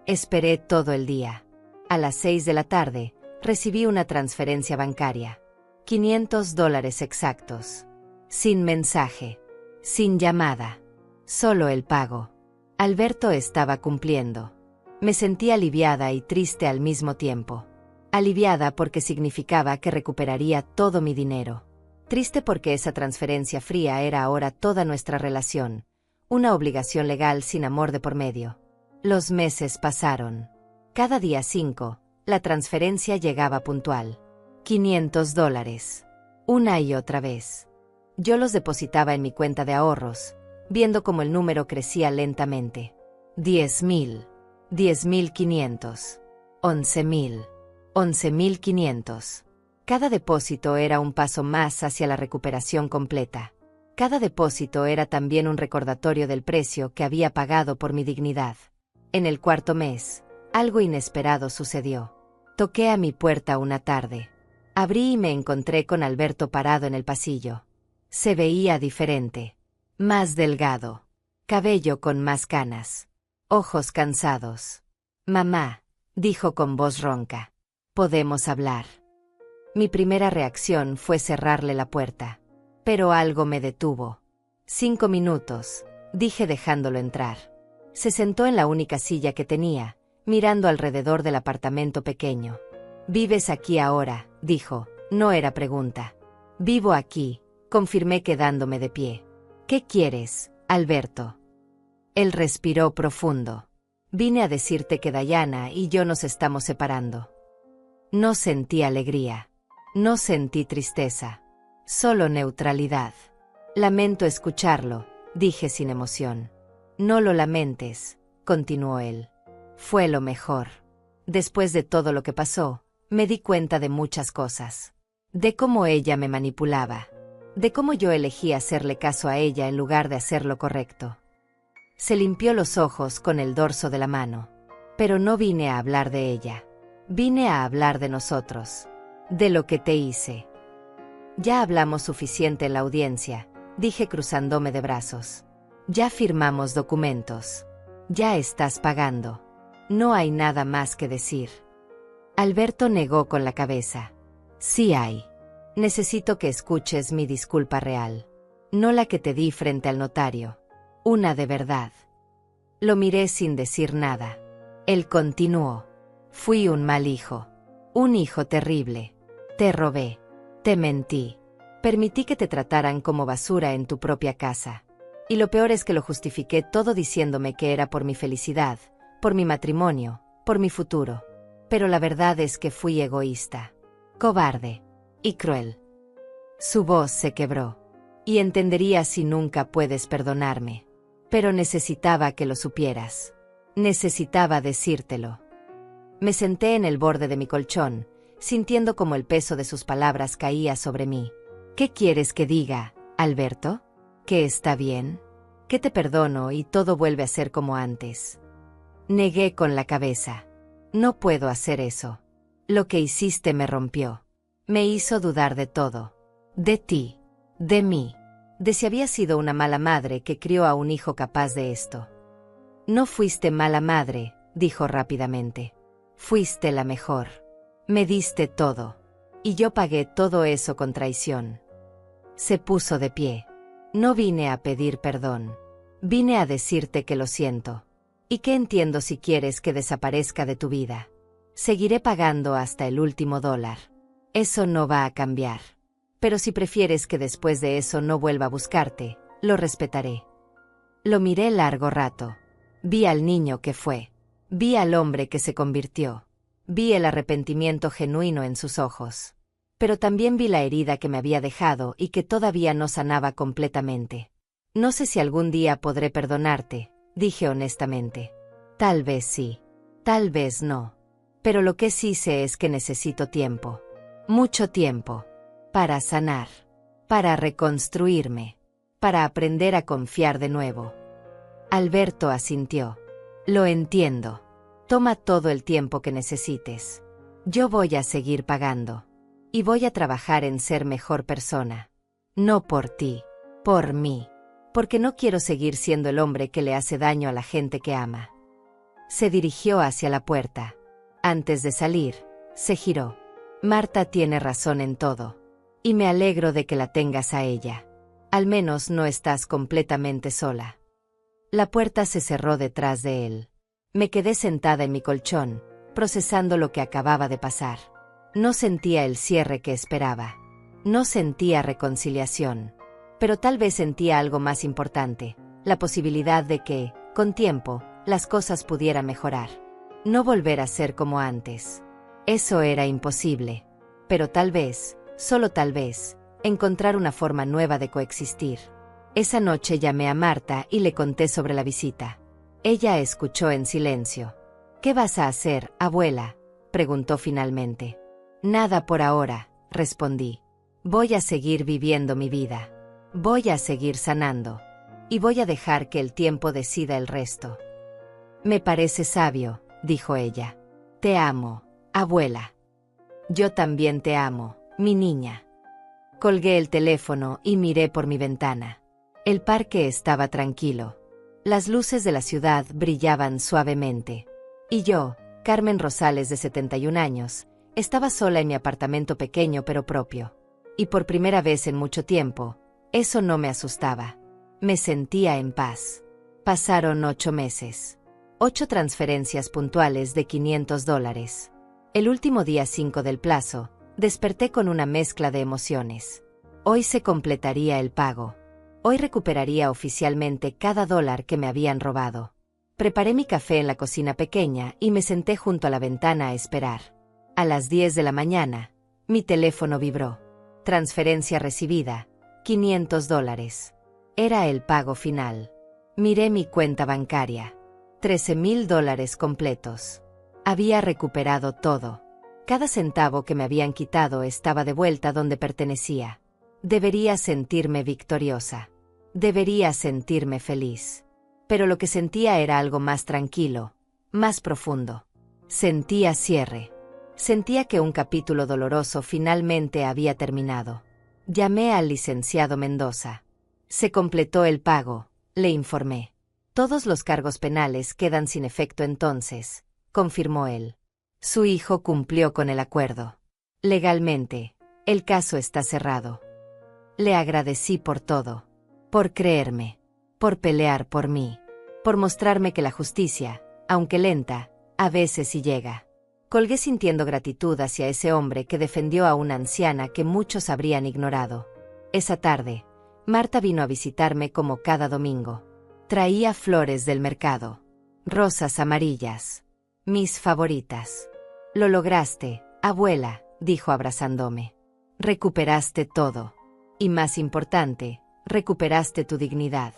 Esperé todo el día. A las 6 de la tarde, recibí una transferencia bancaria. $500 exactos. Sin mensaje. Sin llamada. Solo el pago. Alberto estaba cumpliendo. Me sentí aliviada y triste al mismo tiempo. Aliviada porque significaba que recuperaría todo mi dinero. Triste porque esa transferencia fría era ahora toda nuestra relación, una obligación legal sin amor de por medio. Los meses pasaron. Cada día 5, la transferencia llegaba puntual. $500. Una y otra vez. Yo los depositaba en mi cuenta de ahorros, viendo cómo el número crecía lentamente. 10,000. 10,500. 11,000. 11,500. Cada depósito era un paso más hacia la recuperación completa. Cada depósito era también un recordatorio del precio que había pagado por mi dignidad. En el cuarto mes, algo inesperado sucedió. Toqué a mi puerta una tarde. Abrí y me encontré con Alberto parado en el pasillo. Se veía diferente. Más delgado. Cabello con más canas. Ojos cansados. Mamá, dijo con voz ronca. ¿Podemos hablar? Mi primera reacción fue cerrarle la puerta. Pero algo me detuvo. 5 minutos, dije dejándolo entrar. Se sentó en la única silla que tenía, mirando alrededor del apartamento pequeño. ¿Vives aquí ahora?, dijo, no era pregunta. Vivo aquí, confirmé quedándome de pie. ¿Qué quieres, Alberto? Él respiró profundo. Vine a decirte que Dayana y yo nos estamos separando. No sentí alegría. No sentí tristeza. Solo neutralidad. Lamento escucharlo, dije sin emoción. No lo lamentes, continuó él. Fue lo mejor. Después de todo lo que pasó, me di cuenta de muchas cosas. De cómo ella me manipulaba. De cómo yo elegí hacerle caso a ella en lugar de hacer lo correcto. Se limpió los ojos con el dorso de la mano. Pero no vine a hablar de ella. Vine a hablar de nosotros. De lo que te hice. Ya hablamos suficiente en la audiencia, dije cruzándome de brazos. Ya firmamos documentos. Ya estás pagando. No hay nada más que decir. Alberto negó con la cabeza. Sí hay. Necesito que escuches mi disculpa real. No la que te di frente al notario. Una de verdad. Lo miré sin decir nada. Él continuó. Fui un mal hijo. Un hijo terrible. Te robé. Te mentí. Permití que te trataran como basura en tu propia casa. Y lo peor es que lo justifiqué todo diciéndome que era por mi felicidad, por mi matrimonio, por mi futuro. Pero la verdad es que fui egoísta, cobarde y cruel. Su voz se quebró. Y entendería si nunca puedes perdonarme. Pero necesitaba que lo supieras. Necesitaba decírtelo. Me senté en el borde de mi colchón, sintiendo como el peso de sus palabras caía sobre mí. ¿Qué quieres que diga, Alberto? ¿Que está bien? ¿Que te perdono y todo vuelve a ser como antes? Negué con la cabeza. No puedo hacer eso. Lo que hiciste me rompió. Me hizo dudar de todo. De ti. De mí. De si había sido una mala madre que crió a un hijo capaz de esto. No fuiste mala madre, dijo rápidamente. Fuiste la mejor. Me diste todo. Y yo pagué todo eso con traición. Se puso de pie. No vine a pedir perdón. Vine a decirte que lo siento. Y que entiendo si quieres que desaparezca de tu vida. Seguiré pagando hasta el último dólar. Eso no va a cambiar. Pero si prefieres que después de eso no vuelva a buscarte, lo respetaré. Lo miré largo rato. Vi al niño que fue. Vi al hombre que se convirtió. Vi el arrepentimiento genuino en sus ojos. Pero también vi la herida que me había dejado y que todavía no sanaba completamente. No sé si algún día podré perdonarte, dije honestamente. Tal vez sí. Tal vez no. Pero lo que sí sé es que necesito tiempo. Mucho tiempo. Para sanar. Para reconstruirme. Para aprender a confiar de nuevo. Alberto asintió. Lo entiendo. Toma todo el tiempo que necesites. Yo voy a seguir pagando. Y voy a trabajar en ser mejor persona. No por ti. Por mí. Porque no quiero seguir siendo el hombre que le hace daño a la gente que ama. Se dirigió hacia la puerta. Antes de salir, se giró. Marta tiene razón en todo. Y me alegro de que la tengas a ella. Al menos no estás completamente sola. La puerta se cerró detrás de él. Me quedé sentada en mi colchón, procesando lo que acababa de pasar. No sentía el cierre que esperaba. No sentía reconciliación. Pero tal vez sentía algo más importante, la posibilidad de que, con tiempo, las cosas pudieran mejorar. No volver a ser como antes. Eso era imposible. Pero tal vez, solo tal vez, encontrar una forma nueva de coexistir. Esa noche llamé a Marta y le conté sobre la visita. Ella escuchó en silencio. ¿Qué vas a hacer, abuela?, preguntó finalmente. Nada por ahora, respondí. Voy a seguir viviendo mi vida. Voy a seguir sanando. Y voy a dejar que el tiempo decida el resto. Me parece sabio, dijo ella. Te amo, abuela. Yo también te amo, mi niña. Colgué el teléfono y miré por mi ventana. El parque estaba tranquilo. Las luces de la ciudad brillaban suavemente. Y yo, Carmen Rosales de 71 años, estaba sola en mi apartamento pequeño pero propio. Y por primera vez en mucho tiempo, eso no me asustaba. Me sentía en paz. Pasaron 8 meses. 8 transferencias puntuales de $500. El último día 5 del plazo, desperté con una mezcla de emociones. Hoy se completaría el pago. Hoy recuperaría oficialmente cada dólar que me habían robado. Preparé mi café en la cocina pequeña y me senté junto a la ventana a esperar. A las 10 de la mañana, mi teléfono vibró. Transferencia recibida, $500. Era el pago final. Miré mi cuenta bancaria. $13,000 completos. Había recuperado todo. Cada centavo que me habían quitado estaba de vuelta donde pertenecía. Debería sentirme victoriosa. Debería sentirme feliz. Pero lo que sentía era algo más tranquilo, más profundo. Sentía cierre. Sentía que un capítulo doloroso finalmente había terminado. Llamé al licenciado Mendoza. Se completó el pago, le informé. Todos los cargos penales quedan sin efecto entonces, confirmó él. Su hijo cumplió con el acuerdo. Legalmente, el caso está cerrado. Le agradecí por todo. Por creerme. Por pelear por mí. Por mostrarme que la justicia, aunque lenta, A veces sí llega. Colgué sintiendo gratitud hacia ese hombre que defendió a una anciana que muchos habrían ignorado. Esa tarde, Marta vino a visitarme como cada domingo. Traía flores del mercado. Rosas amarillas. Mis favoritas. Lo lograste, abuela, dijo abrazándome. Recuperaste todo. Y más importante, recuperaste tu dignidad.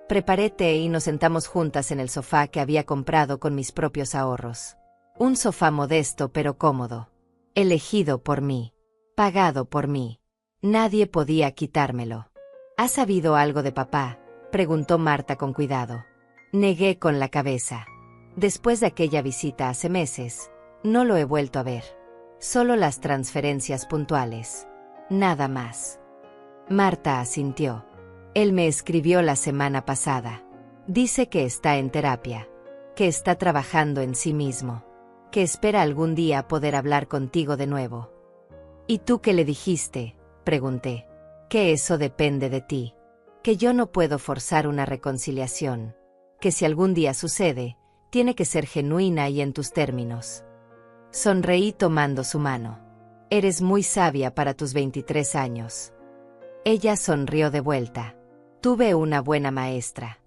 Preparé té y nos sentamos juntas en el sofá que había comprado con mis propios ahorros. Un sofá modesto pero cómodo. Elegido por mí. Pagado por mí. Nadie podía quitármelo. ¿Has sabido algo de papá?, preguntó Marta con cuidado. Negué con la cabeza. Después de aquella visita hace meses, no lo he vuelto a ver. Solo las transferencias puntuales. Nada más. Marta asintió. Él me escribió la semana pasada. Dice que está en terapia. Que está trabajando en sí mismo. Que espera algún día poder hablar contigo de nuevo. ¿Y tú qué le dijiste?, pregunté. Que eso depende de ti. Que yo no puedo forzar una reconciliación. Que si algún día sucede, tiene que ser genuina y en tus términos. Sonreí tomando su mano. Eres muy sabia para tus 23 años. Ella sonrió de vuelta. Tuve una buena maestra.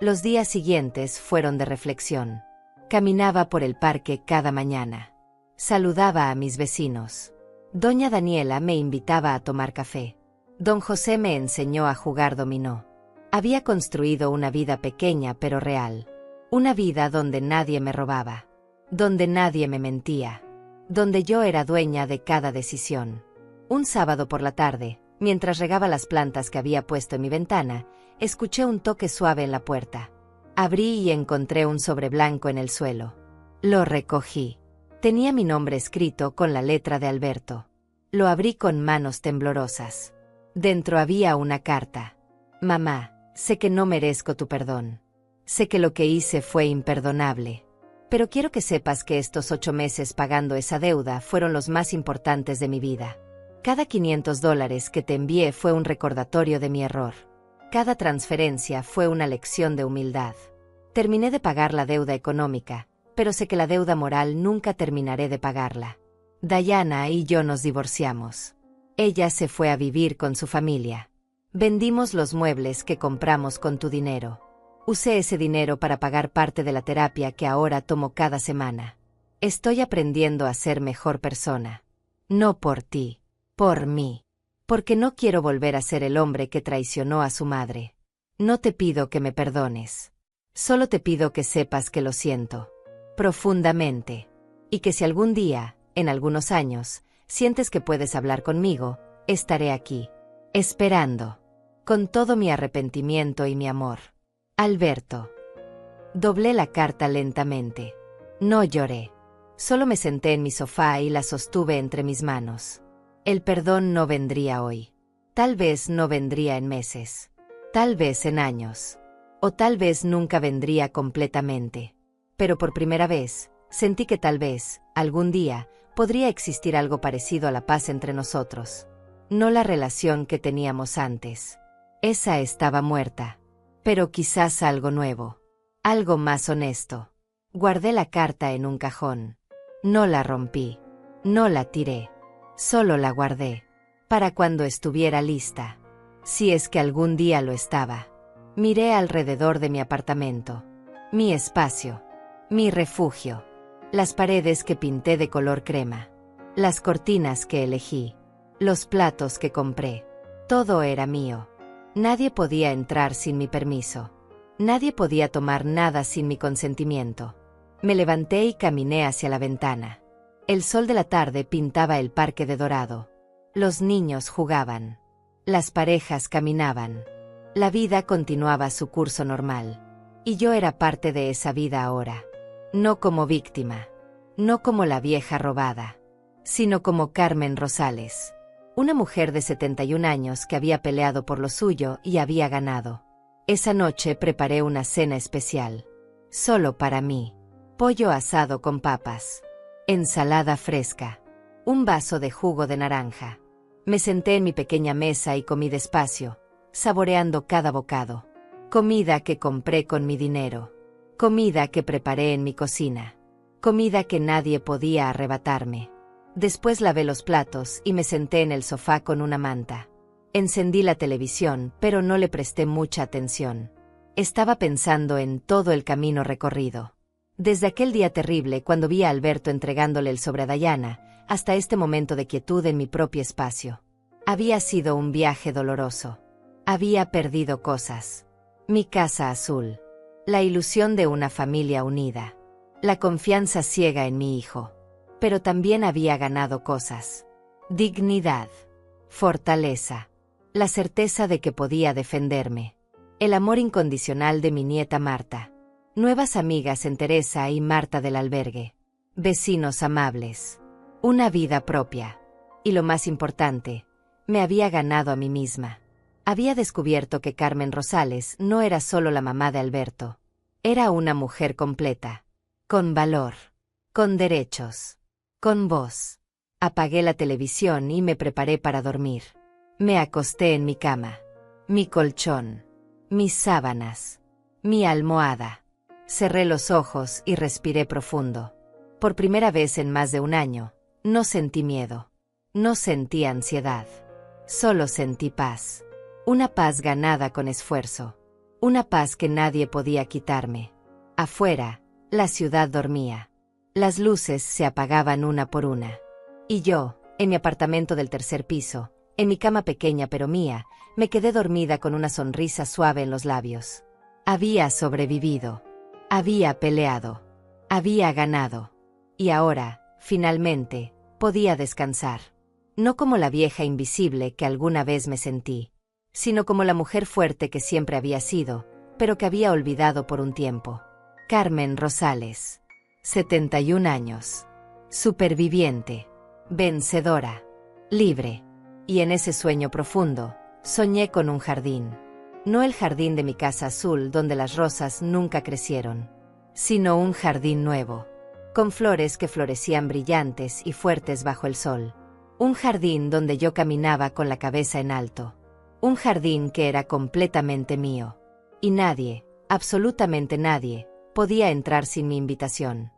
Los días siguientes fueron de reflexión. Caminaba por el parque cada mañana. Saludaba a mis vecinos. Doña Daniela me invitaba a tomar café. Don José me enseñó a jugar dominó. Había construido una vida pequeña pero real. Una vida donde nadie me robaba. Donde nadie me mentía. Donde yo era dueña de cada decisión. Un sábado por la tarde, mientras regaba las plantas que había puesto en mi ventana, escuché un toque suave en la puerta. Abrí y encontré un sobre blanco en el suelo. Lo recogí. Tenía mi nombre escrito con la letra de Alberto. Lo abrí con manos temblorosas. Dentro había una carta. Mamá, sé que no merezco tu perdón. Sé que lo que hice fue imperdonable. Pero quiero que sepas que estos 8 meses pagando esa deuda fueron los más importantes de mi vida. Cada $500 que te envié fue un recordatorio de mi error. Cada transferencia fue una lección de humildad. Terminé de pagar la deuda económica, pero sé que la deuda moral nunca terminaré de pagarla. Diana y yo nos divorciamos. Ella se fue a vivir con su familia. Vendimos los muebles que compramos con tu dinero. Usé ese dinero para pagar parte de la terapia que ahora tomo cada semana. Estoy aprendiendo a ser mejor persona. No por ti, por mí. Porque no quiero volver a ser el hombre que traicionó a su madre. No te pido que me perdones. Solo te pido que sepas que lo siento. Profundamente. Y que si algún día, en algunos años, sientes que puedes hablar conmigo, estaré aquí. Esperando. Con todo mi arrepentimiento y mi amor. Alberto. Doblé la carta lentamente. No lloré. Solo me senté en mi sofá y la sostuve entre mis manos. El perdón no vendría hoy. Tal vez no vendría en meses. Tal vez en años. O tal vez nunca vendría completamente. Pero por primera vez, sentí que tal vez, algún día, podría existir algo parecido a la paz entre nosotros. No la relación que teníamos antes. Esa estaba muerta. Pero quizás algo nuevo. Algo más honesto. Guardé la carta en un cajón. No la rompí. No la tiré. Solo la guardé. Para cuando estuviera lista. Si es que algún día lo estaba. Miré alrededor de mi apartamento. Mi espacio. Mi refugio. Las paredes que pinté de color crema. Las cortinas que elegí. Los platos que compré. Todo era mío. Nadie podía entrar sin mi permiso. Nadie podía tomar nada sin mi consentimiento. Me levanté y caminé hacia la ventana. El sol de la tarde pintaba el parque de dorado. Los niños jugaban. Las parejas caminaban. La vida continuaba su curso normal. Y yo era parte de esa vida ahora. No como víctima. No como la vieja robada. Sino como Carmen Rosales. Una mujer de 71 años que había peleado por lo suyo y había ganado. Esa noche preparé una cena especial. Solo para mí. Pollo asado con papas. Ensalada fresca. Un vaso de jugo de naranja. Me senté en mi pequeña mesa y comí despacio, saboreando cada bocado. Comida que compré con mi dinero. Comida que preparé en mi cocina. comida que nadie podía arrebatarme. Después lavé los platos y me senté en el sofá con una manta. Encendí la televisión, pero no le presté mucha atención. Estaba pensando en todo el camino recorrido. Desde aquel día terrible cuando vi a Alberto entregándole el sobre a Dayana, hasta este momento de quietud en mi propio espacio. Había sido un viaje doloroso. Había perdido cosas. Mi casa azul. La ilusión de una familia unida. La confianza ciega en mi hijo. Pero también había ganado cosas. Dignidad. Fortaleza. La certeza de que podía defenderme. El amor incondicional de mi nieta Marta. Nuevas amigas en Teresa y Marta del albergue. Vecinos amables. Una vida propia. Y lo más importante, me había ganado a mí misma. Había descubierto que Carmen Rosales no era solo la mamá de Alberto. Era una mujer completa. Con valor. Con derechos. Con voz. Apagué la televisión y me preparé para dormir. Me acosté en mi cama. Mi colchón. Mis sábanas. Mi almohada. Cerré los ojos y respiré profundo. Por primera vez en más de un año, no sentí miedo. No sentí ansiedad. Solo sentí paz. Una paz ganada con esfuerzo. Una paz que nadie podía quitarme. Afuera, la ciudad dormía. Las luces se apagaban una por una. Y yo, en mi apartamento del tercer piso, en mi cama pequeña pero mía, me quedé dormida con una sonrisa suave en los labios. Había sobrevivido. Había peleado. Había ganado. Y ahora, finalmente, podía descansar. No como la vieja invisible que alguna vez me sentí, sino como la mujer fuerte que siempre había sido, pero que había olvidado por un tiempo. Carmen Rosales. 71 años. Superviviente. Vencedora. Libre. Y en ese sueño profundo, soñé con un jardín. No el jardín de mi casa azul donde las rosas nunca crecieron, sino un jardín nuevo, con flores que florecían brillantes y fuertes bajo el sol. Un jardín donde yo caminaba con la cabeza en alto. Un jardín que era completamente mío. Y nadie, absolutamente nadie, podía entrar sin mi invitación.